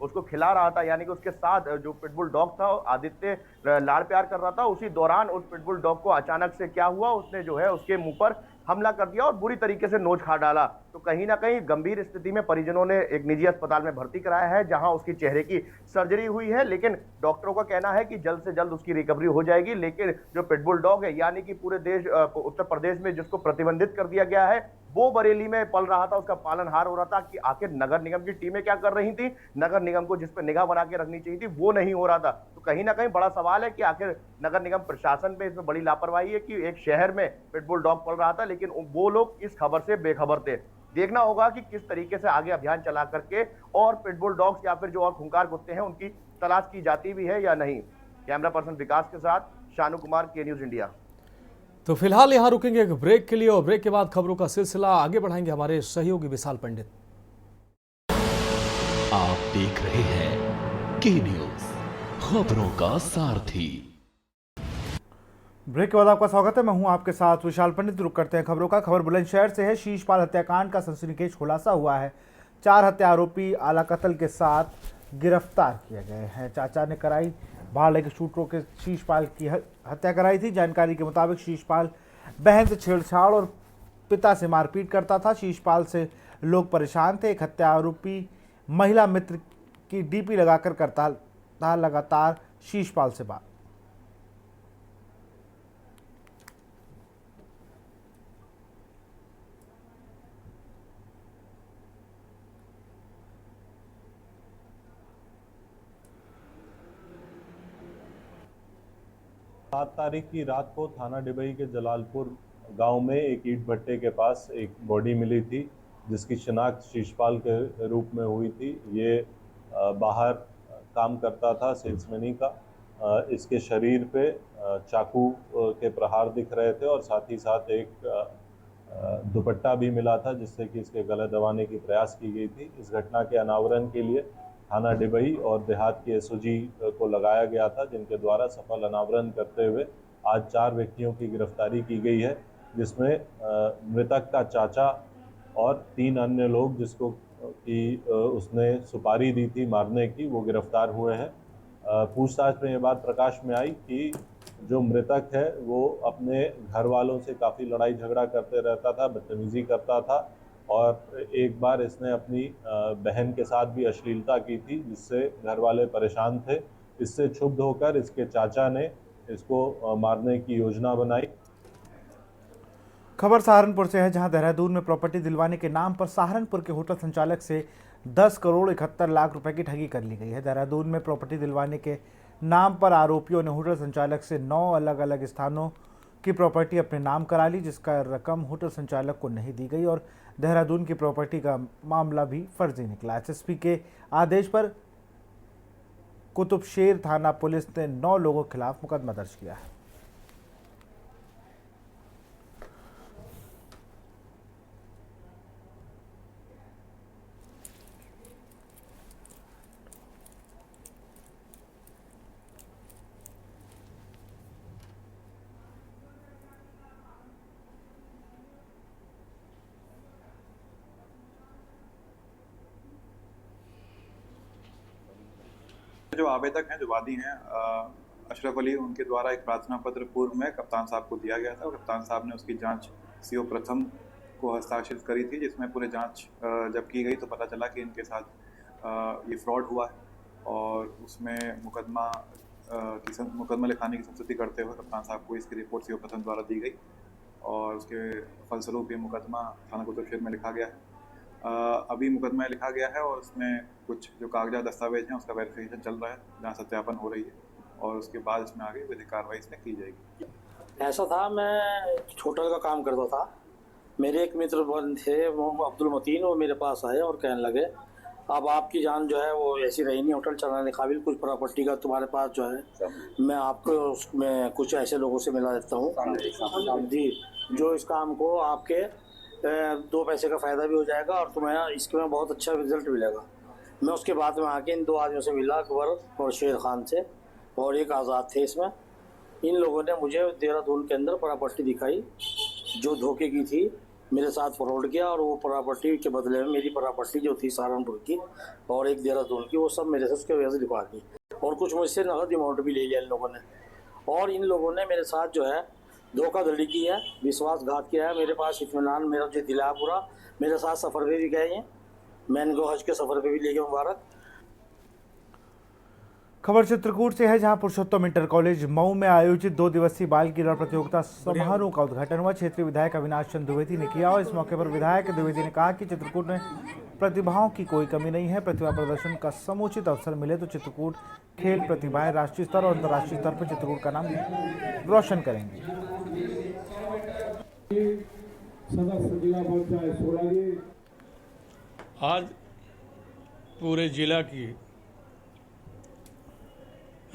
उसको खिला रहा था, यानी कि उसके साथ जो पिटबुल डॉग था आदित्य लाड़ प्यार कर रहा था, उसी दौरान उस पिटबुल डॉग को अचानक से क्या हुआ, उसने जो है उसके मुंह पर हमला कर दिया और बुरी तरीके से नोच खा डाला। तो कहीं ना कहीं गंभीर स्थिति में परिजनों ने एक निजी अस्पताल में भर्ती कराया है, जहां उसकी चेहरे की सर्जरी हुई है। लेकिन डॉक्टरों का कहना है कि जल्द से जल्द उसकी रिकवरी हो जाएगी। लेकिन जो पिटबुल डॉग है, यानी कि पूरे देश उत्तर प्रदेश में जिसको प्रतिबंधित कर दिया गया है, वो बरेली में पल रहा था, उसका पालनहार हो रहा था कि आखिर नगर निगम की टीमें क्या कर रही थी, नगर निगम को जिस पर निगाह बना के रखनी चाहिए थी वो नहीं हो रहा था। तो कहीं ना कहीं बड़ा सवाल है कि आखिर नगर निगम प्रशासन में इसमें बड़ी लापरवाही है कि एक शहर में पिटबुल डॉग पल रहा था, लेकिन वो लोग इस खबर से बेखबर थे। देखना होगा कि किस तरीके से आगे अभियान चला करके और पिटबुल डॉग्स या फिर जो और खूंखार कुत्ते हैं उनकी तलाश की जाती भी है या नहीं। कैमरा पर्सन विकास के साथ शानू कुमार, के न्यूज इंडिया। तो फिलहाल यहां रुकेंगे एक ब्रेक के लिए और ब्रेक के बाद खबरों का सिलसिला आगे बढ़ाएंगे हमारे सहयोगी विशाल पंडित। आप देख रहे हैं के न्यूज, खबरों का सारथी। ब्रेक के बाद आपका स्वागत है। मैं हूं आपके साथ विशाल पंडित। रुक करते हैं खबरों का। खबर बुलंदशहर से है। शीशपाल हत्याकांड का सनसनीखेज खुलासा हुआ है। 4 हत्या आरोपी आला कत्ल के साथ गिरफ्तार किए गए हैं। चाचा ने कराई भाड़े के शूटरों के शीशपाल की हत्या कराई थी। जानकारी के मुताबिक शीशपाल बहन से छेड़छाड़ और पिता से मारपीट करता था। शीशपाल से लोग परेशान थे। एक हत्या आरोपी महिला मित्र की डीपी लगाकर करता था लगातार शीशपाल से बात। सात तारीख की रात को थाना डिबई के जलालपुर गांव में एक ईंट भट्टे के पास एक बॉडी मिली थी, जिसकी शिनाख्त शीशपाल के रूप में हुई थी। ये बाहर काम करता था, सेल्समैनी का। इसके शरीर पे चाकू के प्रहार दिख रहे थे और साथ ही साथ एक दुपट्टा भी मिला था, जिससे कि इसके गले दबाने की प्रयास की गई थी। इस घटना के अनावरण के लिए थाना डिबई और देहात के एसओजी को लगाया गया था, जिनके द्वारा सफल अनावरण करते हुए आज 4 व्यक्तियों की गिरफ्तारी की गई है, जिसमें मृतक का चाचा और 3 अन्य लोग जिसको कि उसने सुपारी दी थी मारने की, वो गिरफ्तार हुए हैं। पूछताछ में ये बात प्रकाश में आई कि जो मृतक है वो अपने घर वालों से काफ़ी लड़ाई झगड़ा करते रहता था, बदतमीज़ी करता था और एक बार इसने अपनी बहन के साथ भी अश्लीलता की थी, जिससे घर वाले परेशान थे। इससे क्षुब्ध होकर इसके चाचा ने इसको मारने की योजना बनाई। खबर सहारनपुर से है, जहां देहरादून में प्रॉपर्टी दिलवाने के नाम पर सहारनपुर के होटल संचालक से 10 करोड़ 71 लाख रुपए की ठगी कर ली गई है। देहरादून में प्रॉपर्टी दिलवाने के नाम पर आरोपियों ने होटल संचालक से 9 अलग अलग स्थानों की प्रॉपर्टी अपने नाम करा ली, जिसका रकम होटल संचालक को नहीं दी गई और देहरादून की प्रॉपर्टी का मामला भी फर्जी निकला। एसएसपी के आदेश पर कुतुबशेर थाना पुलिस ने 9 लोगों के खिलाफ मुकदमा दर्ज किया है। जो आवेदक हैं, जो वादी हैं अशरफ अली, उनके द्वारा एक प्रार्थना पत्र पूर्व में कप्तान साहब को दिया गया था और कप्तान साहब ने उसकी जांच सीओ प्रथम को हस्ताक्षरित करी थी, जिसमें पूरे जांच जब की गई तो पता चला कि इनके साथ ये फ्रॉड हुआ है और उसमें मुकदमा लिखाने की संस्तुति करते हुए कप्तान साहब को इसकी रिपोर्ट सीओ प्रथम द्वारा दी गई और उसके फलस्वरूप ये मुकदमा थाना कुतुबशेर में लिखा गया है। अभी मुकदमा लिखा गया है और उसमें कुछ जो कागजात दस्तावेज हैं उसका वेरिफिकेशन चल रहा है, जहाँ सत्यापन हो रही है और उसके बाद इसमें आगे विधिक कार्रवाई इसमें की जाएगी। ऐसा था, मैं होटल का काम करता था, मेरे एक मित्र थे वो अब्दुल मतीन, वो मेरे पास आए और कहने लगे अब आपकी जान जो है वो ऐसी रही नहीं होटल चलाने काबिल, कुछ प्रॉपर्टी का तुम्हारे पास जो है मैं आपको उसमें कुछ ऐसे लोगों से मिला देता हूँ जी, जो इस काम को आपके 2 पैसे का फ़ायदा भी हो जाएगा और तुम्हें इसके में बहुत अच्छा रिजल्ट मिलेगा। मैं उसके बाद में आके इन 2 आदमियों से मिला, अकबर और शेर खान से, और एक आज़ाद थे। इसमें इन लोगों ने मुझे देहरादून के अंदर प्रॉपर्टी दिखाई जो धोखे की थी, मेरे साथ फ्रॉड किया और वो प्रॉपर्टी के बदले में मेरी प्रॉपर्टी जो थी सहारनपुर की और एक देहरादून की, वो सब मेरे से उसके वजह से दिखवा दी और कुछ मुझसे नकद अमाउंट भी ले लिया इन लोगों ने। और इन लोगों ने मेरे साथ जो है धोखाधड़ी की है, विश्वासघात किया है, मेरे पास इत्मीनान मेरा जो दिला पूरा, मेरे साथ सफ़र पे भी गए हैं, मैं इनको हज के सफ़र पे भी ले गया मुबारक। खबर चित्रकूट से है, जहां पुरुषोत्तम इंटर कॉलेज मऊ में आयोजित 2 दिवसीय बाल क्रीड़ा प्रतियोगिता समारोह का उद्घाटन हुआ। क्षेत्रीय विधायक अविनाश चंद्र द्विवेदी ने किया और इस मौके पर विधायक द्विवेदी ने कहा कि चित्रकूट में प्रतिभाओं की कोई कमी नहीं है, प्रतिभा प्रदर्शन का समुचित अवसर मिले तो चित्रकूट खेल प्रतिभाएं राष्ट्रीय स्तर और अंतर्राष्ट्रीय स्तर पर चित्रकूट का नाम रोशन करेंगी। आज पूरे जिला की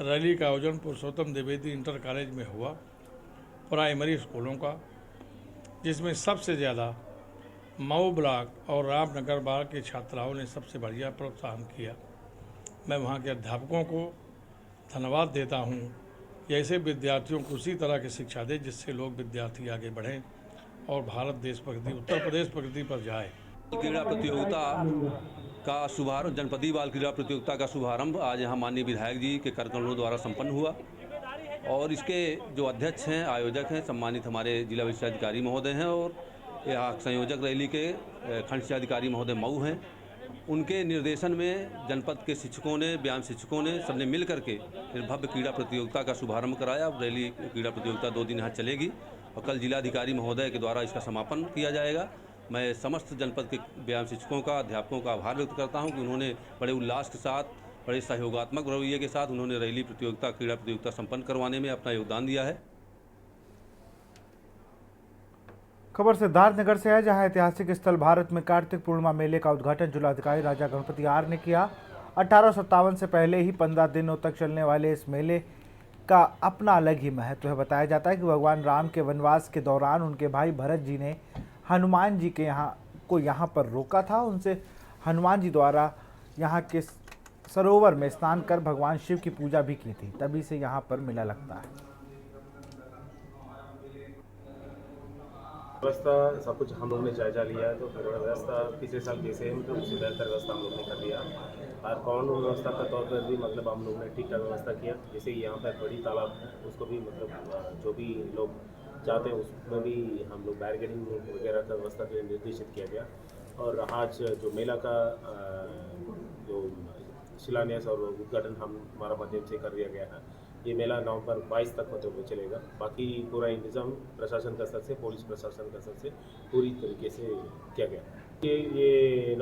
रैली का आयोजन पुरुषोत्तम द्विवेदी इंटर कॉलेज में हुआ, प्राइमरी स्कूलों का, जिसमें सबसे ज़्यादा मऊ ब्लॉक और रामनगर ब्लॉक की छात्राओं ने सबसे बढ़िया प्रोत्साहन किया। मैं वहाँ के अध्यापकों को धन्यवाद देता हूँ कि ऐसे विद्यार्थियों को उसी तरह की शिक्षा दे जिससे लोग विद्यार्थी आगे बढ़ें और भारत देश प्रगति, उत्तर प्रदेश प्रगति पर जाए। क्रीड़ा प्रतियोगिता का शुभारंभ, जनपदीय बाल क्रीड़ा प्रतियोगिता का शुभारंभ आज यहाँ माननीय विधायक जी के कार्यक्रमों द्वारा संपन्न हुआ और इसके जो अध्यक्ष हैं, आयोजक हैं, सम्मानित हमारे जिला विशिष्टाधिकारी महोदय हैं और यहाँ संयोजक रैली के खंड शिक्षाधिकारी महोदय मऊ हैं। उनके निर्देशन में जनपद के शिक्षकों ने, व्यायाम शिक्षकों ने, सबने मिल करके इस भव्य क्रीड़ा प्रतियोगिता का शुभारंभ कराया। रैली क्रीड़ा प्रतियोगिता 2 दिन यहाँ चलेगी और कल जिलाधिकारी महोदय के द्वारा इसका समापन किया जाएगा। मैं समस्त जनपद के व्यायाम शिक्षकों का, अध्यापकों का आभार व्यक्त करता हूं कि उन्होंने बड़े उल्लास के साथ, बड़े सहयोगात्मक रवैये के साथ उन्होंने रैली प्रतियोगिता, क्रीड़ा प्रतियोगिता संपन्न करवाने में अपना योगदान दिया है। खबर सिद्धार्थनगर से है, जहां ऐतिहासिक स्थल भारत में कार्तिक पूर्णिमा मेले का उद्घाटन जिलाधिकारी राजा गणपति आर ने किया। 1857 से पहले ही 15 दिनों तक चलने वाले इस मेले का अपना अलग ही महत्व है। बताया जाता है कि भगवान राम के वनवास के दौरान उनके भाई भरत जी ने हनुमान जी के यहाँ पर रोका था। उनसे हनुमान जी द्वारा यहाँ के सरोवर में स्नान कर भगवान शिव की पूजा भी की थी, तभी से यहाँ पर मेला लगता है। व्यवस्था सब कुछ हम लोग ने जायजा लिया है, तो व्यवस्था पिछले साल जैसे है मतलब उससे बेहतर व्यवस्था हम लोग ने कर लिया। और कानून व्यवस्था का तौर पर भी मतलब हम लोग ने ठीक ठाक व्यवस्था किया। जैसे यहाँ पर बड़ी तालाब है, उसको भी मतलब जो भी लोग चाहते हैं उसमें भी हम लोग बैरिकेडिंग वगैरह का व्यवस्था के लिए निर्देशित किया गया। और आज जो मेला का जो शिलान्यास और उद्घाटन हमारा माध्यम से कर दिया गया है, ये मेला नवंबर 22 तक होते हुए चलेगा। बाकी पूरा इंतजाम प्रशासन का स्तर से, पुलिस प्रशासन का स्तर से पूरी तरीके से किया गया। ये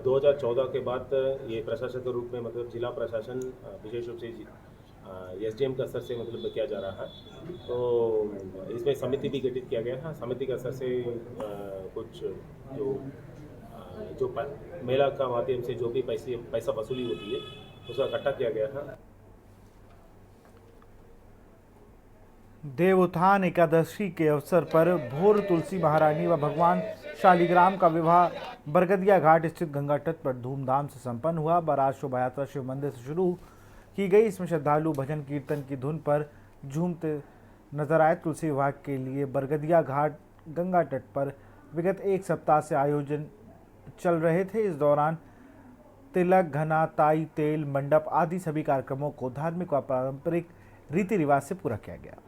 2014 के बाद ये प्रशासन के रूप में मतलब जिला प्रशासन विशेष रूप से SDM का स्तर से मतलब किया जा रहा है। तो इसमें समिति भी गठित किया गया है। समिति का स्तर से कुछ जो मेला का माध्यम से जो भी पैसा वसूली होती है उसका इकट्ठा किया गया है। देवोत्थान एकादशी के अवसर पर भोर तुलसी महारानी व भगवान शालिग्राम का विवाह बरगदिया घाट स्थित गंगा तट पर धूमधाम से संपन्न हुआ। बारात शोभा यात्रा शिव मंदिर से शुरू की गई। इसमें श्रद्धालु भजन कीर्तन की धुन पर झूमते नजर आए। तुलसी विवाह के लिए बरगदिया घाट गंगा तट पर विगत एक सप्ताह से आयोजन चल रहे थे। इस दौरान तिलक, घना, ताई, तेल, मंडप आदि सभी कार्यक्रमों को धार्मिक व पारंपरिक रीति रिवाज से पूरा किया गया।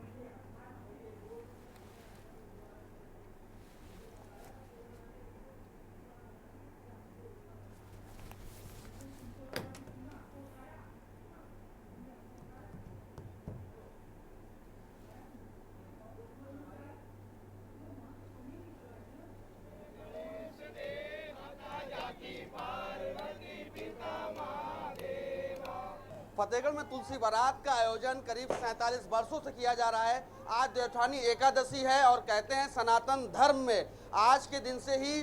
फतेहगढ़ में तुलसी बारात का आयोजन करीब 47 वर्षों से किया जा रहा है। आज देवोत्थानी एकादशी है और कहते हैं सनातन धर्म में आज के दिन से ही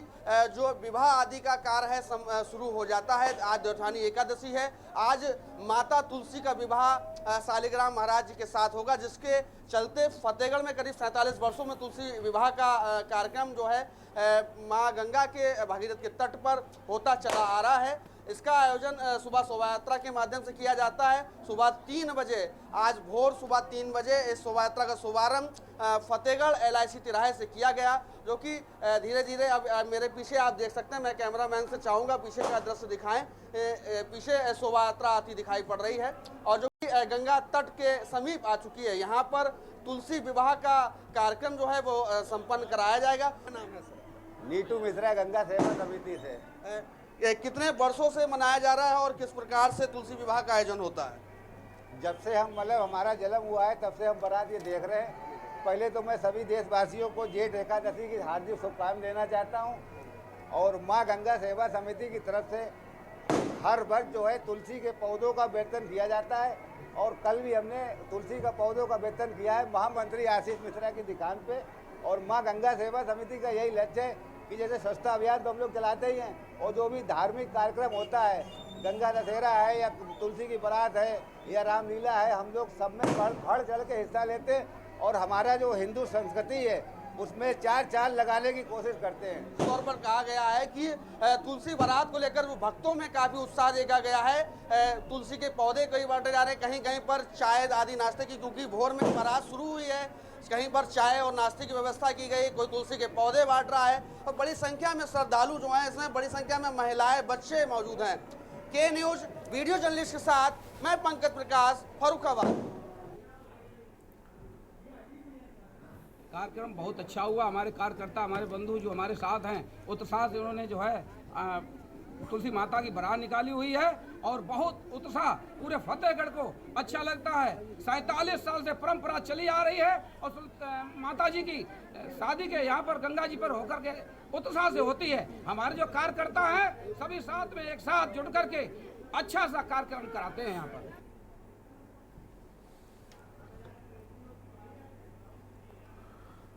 जो विवाह आदि का कार्य है शुरू हो जाता है। आज देवोत्थानी एकादशी है। आज माता तुलसी का विवाह शालिग्राम महाराज जी के साथ होगा, जिसके चलते फतेहगढ़ में करीब 47 वर्षों में तुलसी विवाह का कार्यक्रम जो है माँ गंगा के भागीरथ के तट पर होता चला आ रहा है। इसका आयोजन सुबह शोभा यात्रा के माध्यम से किया जाता है। सुबह 3 बजे, आज भोर सुबह 3 बजे इस शोभा यात्रा का शुभारंभ फतेहगढ़ LIC तिराहे से किया गया, जो कि धीरे धीरे अब मेरे पीछे आप देख सकते हैं। मैं कैमरामैन से चाहूँगा पीछे का दृश्य दिखाएं। पीछे शोभा यात्रा आती दिखाई पड़ रही है और जो कि गंगा तट के समीप आ चुकी है। यहाँ पर तुलसी विवाह का कार्यक्रम जो है वो संपन्न कराया जाएगा। नाम है सर? नीटू मिश्रा, गंगा सेवा समिति से। कितने वर्षों से मनाया जा रहा है और किस प्रकार से तुलसी विवाह का आयोजन होता है? जब से हम मतलब हमारा जन्म हुआ है तब से हम बारात ये देख रहे हैं। पहले तो मैं सभी देशवासियों को जेठ एकादशी की हार्दिक शुभकामनाएं देना चाहता हूं और मां गंगा सेवा समिति की तरफ से हर वर्ष जो है तुलसी के पौधों का वेतन किया जाता है और कल भी हमने तुलसी का पौधों का वेतन किया है महामंत्री आशीष मिश्रा की दुकान पे। और मां गंगा सेवा समिति का यही लक्ष्य है कि जैसे स्वच्छता अभियान तो हम लोग चलाते ही हैं और जो भी धार्मिक कार्यक्रम होता है, गंगा दशहरा है या तुलसी की बारात है या रामलीला है, हम लोग सब में बढ़ चढ़ के हिस्सा लेते और हमारा जो हिंदू संस्कृति है उसमें 4 चांद लगाने की कोशिश करते हैं। तौर पर कहा गया है कि तुलसी बारात को लेकर भक्तों में काफी उत्साह देखा गया है। तुलसी के पौधे कई बांटे जा रहे हैं, कहीं कहीं पर चाय आदि नाश्ते की, क्योंकि भोर में बारात शुरू हुई है, कहीं पर चाय और नाश्ते की व्यवस्था की गई, कोई तुलसी के पौधे बांट रहा है और बड़ी संख्या में श्रद्धालु जो हैं, इसमें बड़ी संख्या में महिलाएं, बच्चे मौजूद हैं। के न्यूज वीडियो जर्नलिस्ट के साथ मैं पंकज प्रकाश, फर्रुखाबाद। कार्यक्रम बहुत अच्छा हुआ। हमारे कार्यकर्ता, हमारे बंधु जो हमारे साथ हैं, उत्साह से उन्होंने जो है तुलसी माता की बारात निकाली हुई है और बहुत उत्साह पूरे फतेहगढ़ को अच्छा लगता है। 47 साल से परंपरा चली आ रही है और माता जी की शादी के यहाँ पर गंगा जी पर होकर के उत्साह से होती है। हमारे जो कार्यकर्ता हैं सभी साथ में एक साथ जुड़ करके अच्छा सा कार्यक्रम कराते हैं यहाँ पर।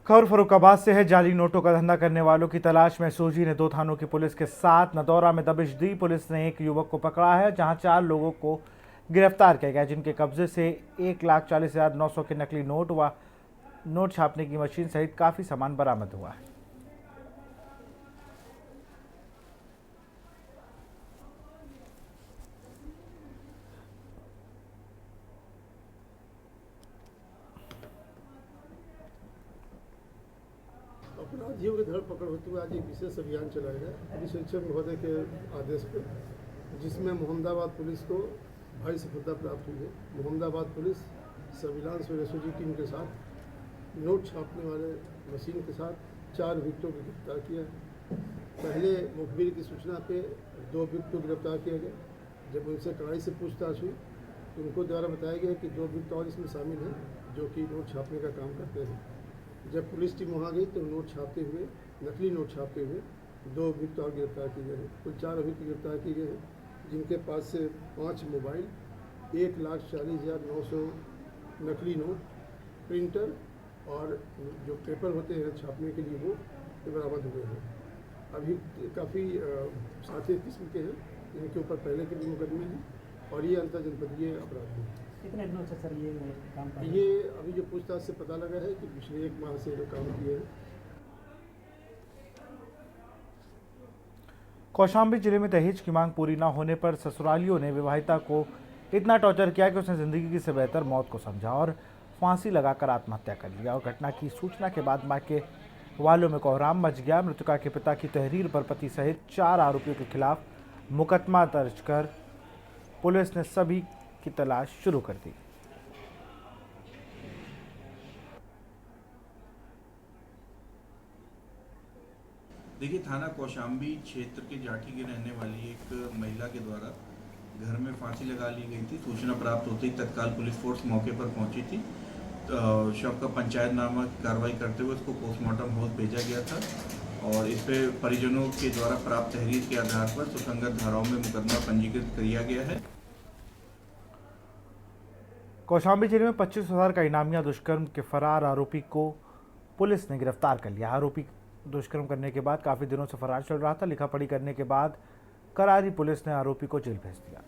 खबर फर्रुखाबाद से है। जाली नोटों का धंधा करने वालों की तलाश में एसओजी ने 2 थानों की पुलिस के साथ नदौरा में दबिश दी। पुलिस ने एक युवक को पकड़ा है, जहां 4 लोगों को गिरफ्तार किया गया, जिनके कब्जे से 1,40,900 के नकली नोट व नोट छापने की मशीन सहित काफी सामान बरामद हुआ है। अपराधियों की धरपकड़ होते हुए आज एक विशेष अभियान चलाया गया पुलिस अधीक्षक महोदय के आदेश पर, जिसमें मोहम्मदाबाद पुलिस को भारी सफलता प्राप्त हुई है। मोहम्मदाबाद पुलिस सर्विलांस और एसओजी टीम के साथ नोट छापने वाले मशीन के साथ 4 अभियुक्तों को गिरफ्तार किया है। पहले मुखबिर की सूचना पे 2 अभियुक्त को गिरफ्तार किया गया। जब उनसे कड़ाई से पूछताछ हुई तो उनको द्वारा बताया गया कि 2 अभियुक्त और इसमें शामिल हैं जो कि नोट छापने का काम करते हैं। जब पुलिस टीम वहाँ गई तो नोट छापते हुए, नकली नोट छापते हुए 2 अभियुक्त और गिरफ्तार किए गए हैं। कुल 4 अभियुक्त गिरफ्तार किए गए हैं, जिनके पास से 5 मोबाइल, 1,40,900 नकली नोट, प्रिंटर और जो पेपर होते हैं छापने के लिए वो बरामद हुए हैं। अभी काफ़ी साथी किस्म के हैं, इनके ऊपर पहले के भी मुकदमे हैं और ये अंतर जनपदीय अपराध हैं। कितने दिनों से सर ये काम कर रहे हैं? ये अभी जो पूछताछ से पता लगा है कि पिछले 1 माह से काम किए हैं। कौशाम्बी जिले में दहेज की मांग पूरी न होने पर ससुरालियों ने विवाहिता को इतना टॉर्चर किया कि उसने जिंदगी से बेहतर मौत को समझा और फांसी लगाकर आत्महत्या कर लिया। और घटना की सूचना के बाद मायके वालों में कोहराम मच गया। मृतका के पिता की तहरीर पर पति सहित 4 आरोपियों के खिलाफ मुकदमा दर्ज कर पुलिस ने सभी की तलाश शुरू कर दी। देखिए, थाना कौशाम्बी क्षेत्र के जाठी की रहने वाली एक महिला के द्वारा घर में फांसी लगा ली गई थी। सूचना प्राप्त होते ही तत्काल पुलिस फोर्स मौके पर पहुंची थी। तो शव का पंचायतनामा कार्रवाई करते हुए उसको पोस्टमार्टम हाउस भेजा गया था और इस पे परिजनों के द्वारा प्राप्त तहरीर के आधार पर सुसंगत धाराओं में मुकदमा पंजीकृत किया गया है। कौशाम्बी जिले में 25,000 का इनामिया दुष्कर्म के फरार आरोपी को पुलिस ने गिरफ्तार कर लिया। आरोपी दुष्कर्म करने के बाद काफी दिनों से फरार चल रहा था। लिखा पढ़ी करने के बाद करारी पुलिस ने आरोपी को जेल भेज दिया।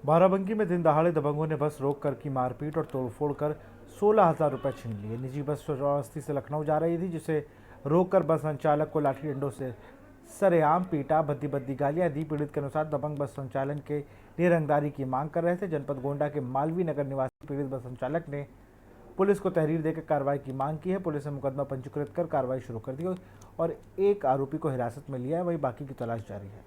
बाराबंकी में दिन दहाड़े दबंगों ने बस रोककर की मारपीट और तोड़फोड़ कर 16,000 रुपए छीन लिए। निजी बस चौरास्ती से लखनऊ जा रही थी, जिसे रोककर बस संचालक को लाठी डंडों से सरेआम पीटा, भद्दी गालियां दी। पीड़ित के अनुसार दबंग बस संचालन के लिए रंगदारी की मांग कर रहे थे। जनपद गोंडा के मालवीय नगर निवासी पीड़ित बस संचालक ने पुलिस को तहरीर देकर कार्रवाई की मांग की है। पुलिस ने मुकदमा पंजीकृत कर कार्रवाई शुरू कर दी और एक आरोपी को हिरासत में लिया है, वहीं बाकी की तलाश जारी है।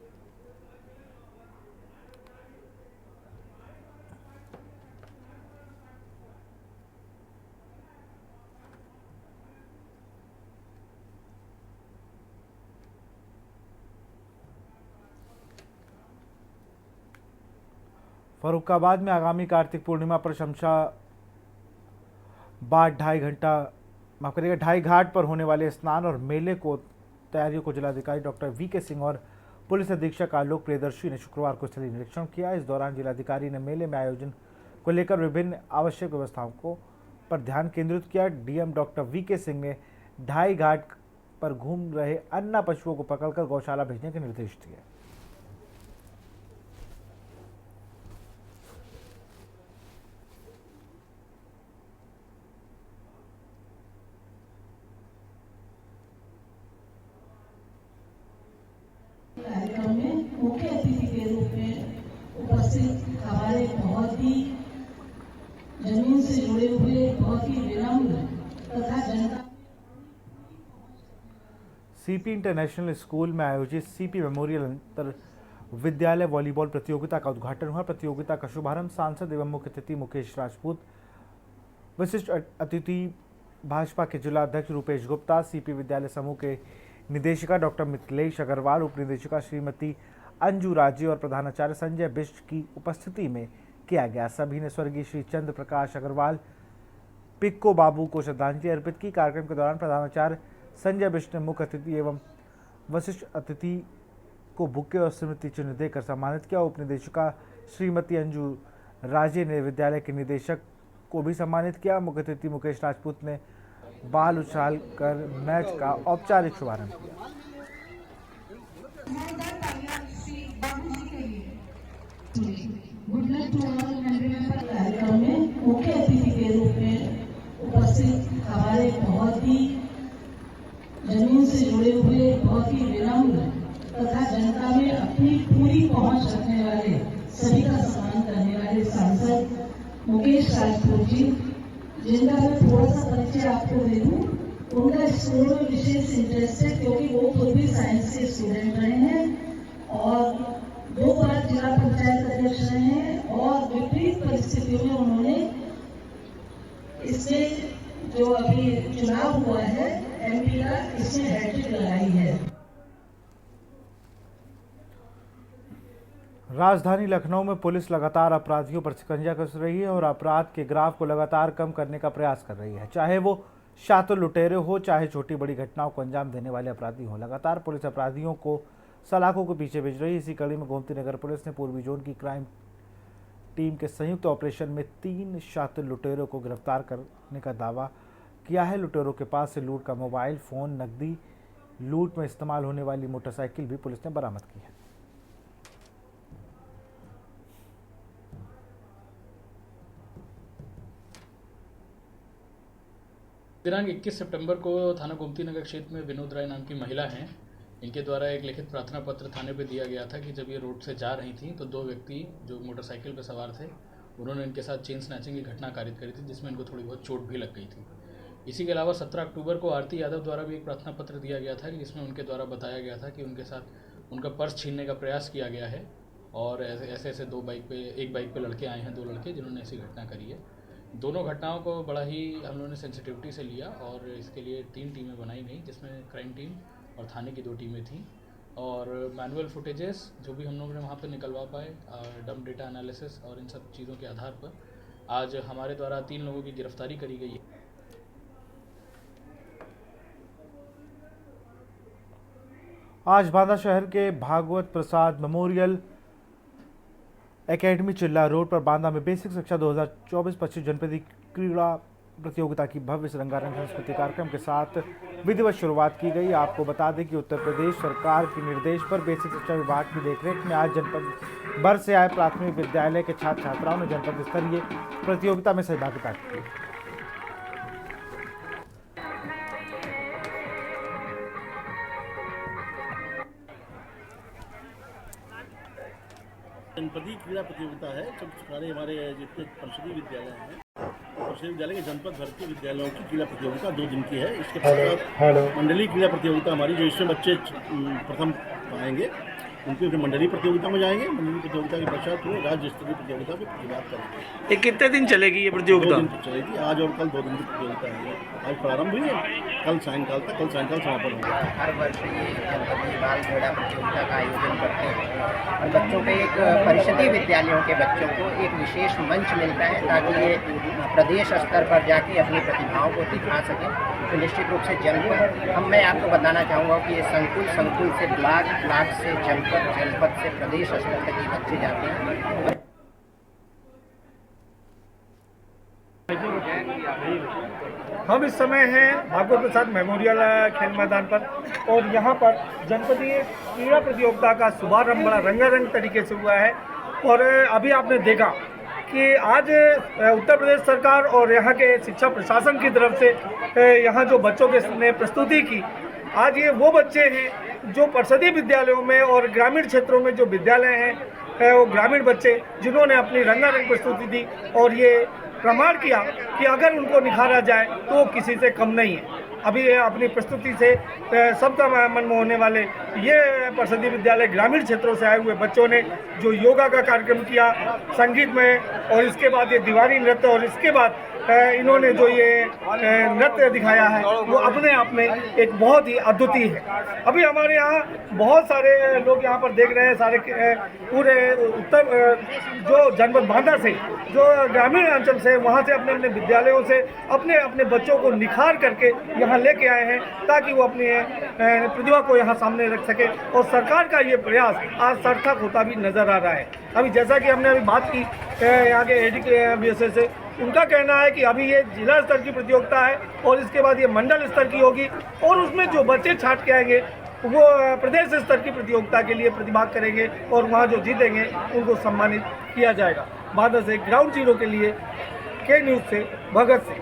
फर्रुखाबाद में आगामी कार्तिक पूर्णिमा पर शमशाबाद 2.5 घाट पर होने वाले स्नान और मेले को तैयारियों को जिलाधिकारी डॉक्टर वीके सिंह और पुलिस अधीक्षक आलोक प्रियदर्शी ने शुक्रवार को स्थलीय निरीक्षण किया। इस दौरान जिलाधिकारी ने मेले में आयोजन को लेकर विभिन्न आवश्यक व्यवस्थाओं पर ध्यान केंद्रित किया। डीएम डॉक्टर वीके सिंह ने 2.5 घाट पर घूम रहे अन्ना पशुओं को पकड़कर गौशाला भेजने के निर्देश दिए। कार्यक्रम में मुख्य अतिथि के रूप में उपस्थित हमारे बहुत ही जमीन से जुड़े हुए बहुत ही विनम्र तथा जनता सीपी इंटरनेशनल स्कूल में आयोजित सीपी मेमोरियल अंतर विद्यालय वॉलीबॉल प्रतियोगिता का उद्घाटन हुआ। प्रतियोगिता का शुभारंभ सांसद एवं मुख्य अतिथि मुकेश राजपूत, विशिष्ट अतिथि भाजपा के जिला अध्यक्ष रूपेश गुप्ता, सीपी विद्यालय समूह के निदेशिका डॉक्टर मिथिलेश अग्रवाल, उप निदेशिका श्रीमती अंजू राजे और प्रधानाचार्य संजय बिष्ट की उपस्थिति में किया गया। सभी ने स्वर्गीय श्री चंद्र प्रकाश अग्रवाल पिक्को बाबू को श्रद्धांजलि अर्पित की। कार्यक्रम के दौरान प्रधानाचार्य संजय बिष्ट ने मुख्य अतिथि एवं वरिष्ठ अतिथि को बुके और स्मृति चिन्ह देकर सम्मानित किया। उप निदेशिका श्रीमती अंजू राजे ने विद्यालय के निदेशक को भी सम्मानित किया। मुख्य अतिथि मुकेश राजपूत ने बाल उछाल कर मैच का औपचारिक शुभारंभ किया। कार्यक्रम में मुख्य अतिथि के रूप में उपस्थित हमारे बहुत ही जमीन से जुड़े हुए बहुत ही विनम्र तथा जनता में अपनी पूरी पहुंच रखने वाले सभी का सम्मान करने वाले सांसद मुकेश राजपूत जी, जिनका मैं थोड़ा सा परिचय आपको दे दूं। उनका स्कूल में विशेष इंटरेस्ट है क्योंकि वो खुद भी साइंस के स्टूडेंट रहे हैं और 2 बार जिला पंचायत अध्यक्ष रहे हैं और विपरीत परिस्थितियों में उन्होंने इसमें जो अभी चुनाव हुआ है एमपी का, इसमें हैट्रिक लगाई है। राजधानी लखनऊ में पुलिस लगातार अपराधियों पर शिकंजा कस रही है और अपराध के ग्राफ को लगातार कम करने का प्रयास कर रही है, चाहे वो शातिर लुटेरे हो, चाहे छोटी बड़ी घटनाओं को अंजाम देने वाले अपराधी हो। लगातार पुलिस अपराधियों को सलाखों के पीछे भेज रही है। इसी कड़ी में गोमती नगर पुलिस ने पूर्वी जोन की क्राइम टीम के संयुक्त ऑपरेशन में 3 शातिर लुटेरों को गिरफ्तार करने का दावा किया है। लुटेरों के पास से लूट का मोबाइल फोन, नकदी, लूट में इस्तेमाल होने वाली मोटरसाइकिल भी पुलिस ने बरामद की है। दिनांक 21 सितंबर को थाना गोमती नगर क्षेत्र में विनोद राय नाम की महिला हैं, इनके द्वारा एक लिखित प्रार्थना पत्र थाने पे दिया गया था कि जब ये रोड से जा रही थी तो 2 व्यक्ति जो मोटरसाइकिल पर सवार थे उन्होंने इनके साथ चेन स्नैचिंग की घटना कारित करी थी, जिसमें इनको थोड़ी बहुत चोट भी लग गई थी। इसी के अलावा 17 अक्टूबर को आरती यादव द्वारा भी एक प्रार्थना पत्र दिया गया था जिसमें उनके द्वारा बताया गया था कि उनके साथ उनका पर्स छीनने का प्रयास किया गया है और ऐसे 2 बाइक पे, एक बाइक पे लड़के आए हैं, 2 लड़के जिन्होंने ऐसी घटना करी है। दोनों घटनाओं को बड़ा ही हम लोगों ने सेंसिटिविटी से लिया और इसके लिए 3 टीमें बनाई गई, जिसमें क्राइम टीम और थाने की 2 टीमें थीं और मैनुअल फुटेजेस जो भी हम लोगों ने वहाँ पे निकलवा पाए, डम डेटा एनालिसिस और इन सब चीज़ों के आधार पर आज हमारे द्वारा 3 लोगों की गिरफ्तारी करी गई है। आज बांदा शहर के भागवत प्रसाद मेमोरियल एकेडमी चिल्ला रोड पर बांदा में बेसिक शिक्षा 2024-25 जनपदीय क्रीड़ा प्रतियोगिता की भव्य से रंगारंग सांस्कृतिक कार्यक्रम के साथ विधिवत शुरुआत की गई। आपको बता दें कि उत्तर प्रदेश सरकार के निर्देश पर बेसिक शिक्षा विभाग की देखरेख में आज जनपद भर से आए प्राथमिक विद्यालय के छात्र छात्राओं ने जनपद स्तरीय प्रतियोगिता में सहभागिता की। जनपदीय क्रीड़ा प्रतियोगिता है जब सारे हमारे जितने परिषदीय विद्यालय हैं, परिषदीय विद्यालय के जनपद भर के विद्यालयों की क्रीड़ा प्रतियोगिता 2 दिन की है। इसके पश्चात मंडलीय क्रीड़ा प्रतियोगिता हमारी, जो इसमें बच्चे प्रथम पाएंगे उनके फिर मंडलीय प्रतियोगिता में जाएंगे। मंडलीय प्रतियोगिता के पश्चात वो राज्य स्तरीय प्रतियोगिता में प्रतिभाग करेंगे। ये कितने दिन चलेगी ये प्रतियोगिता? 2 दिन चलेगी, आज और कल 2 दिन की प्रतियोगिता है। आज प्रारंभ हुई है, कल सायंकाल तक, कल सायंकाल समापन होगा। हर वर्ष ये जनपदीय बाल क्रीड़ा प्रतियोगिता का आयोजन करते हैं और बच्चों के एक परिषदीय विद्यालयों के बच्चों को एक विशेष मंच मिलता है ताकि ये प्रदेश स्तर पर जाके अपनी प्रतिभाओं को दिखा सकें। तो निश्चित रूप से जनपद, मैं आपको बताना चाहूँगा कि ये संकुल से ब्लॉक से जनपद से प्रदेश स्तर तक ये बच्चे जाते हैं। हम इस समय हैं भागवत प्रसाद मेमोरियल खेल मैदान पर और यहाँ पर जनपदीय क्रीड़ा प्रतियोगिता का शुभारंभ बड़ा रंगारंग तरीके से हुआ है। और अभी आपने देखा कि आज उत्तर प्रदेश सरकार और यहाँ के शिक्षा प्रशासन की तरफ से यहाँ जो बच्चों के ने प्रस्तुति की, आज ये वो बच्चे हैं जो परिषदीय विद्यालयों में और ग्रामीण क्षेत्रों में जो विद्यालय हैं वो ग्रामीण बच्चे जिन्होंने अपनी रंगारंग प्रस्तुति दी और ये प्रमाण किया कि अगर उनको निखारा जाए तो वो किसी से कम नहीं है। अभी अपनी प्रस्तुति से सबका मन मोहने वाले ये परिषदीय विद्यालय ग्रामीण क्षेत्रों से आए हुए बच्चों ने जो योगा का कार्यक्रम किया, संगीत में, और इसके बाद ये दीवानी नृत्य, और इसके बाद इन्होंने जो ये नृत्य दिखाया है वो अपने आप में एक बहुत ही अद्वितीय है। अभी हमारे यहाँ बहुत सारे लोग यहाँ पर देख रहे हैं, सारे पूरे उत्तर जो जनपद बांदा से, जो ग्रामीण अंचल से, वहाँ से अपने अपने विद्यालयों से अपने अपने बच्चों को निखार करके यहाँ लेके आए हैं ताकि वो अपनी प्रतिभा को यहाँ सामने रख सके। और सरकार का ये प्रयास आज सार्थक होता भी नजर आ रहा है। अभी जैसा कि हमने अभी बात की यहाँ के एडी के से, उनका कहना है कि अभी ये जिला स्तर की प्रतियोगिता है और इसके बाद ये मंडल स्तर की होगी और उसमें जो बच्चे छाट के आएंगे वो प्रदेश स्तर की प्रतियोगिता के लिए प्रतिभाग करेंगे और वहाँ जो जीतेंगे उनको सम्मानित किया जाएगा। बांदा से ग्राउंड जीरो के लिए के न्यूज़ से भगत सिंह।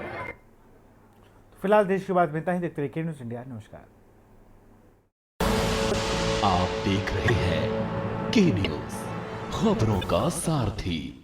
फिलहाल देश की बात मिलता है, देखते रहिए के न्यूज़ इंडिया। नमस्कार। आप देख रहे हैं के न्यूज़, खबरों का सारथी।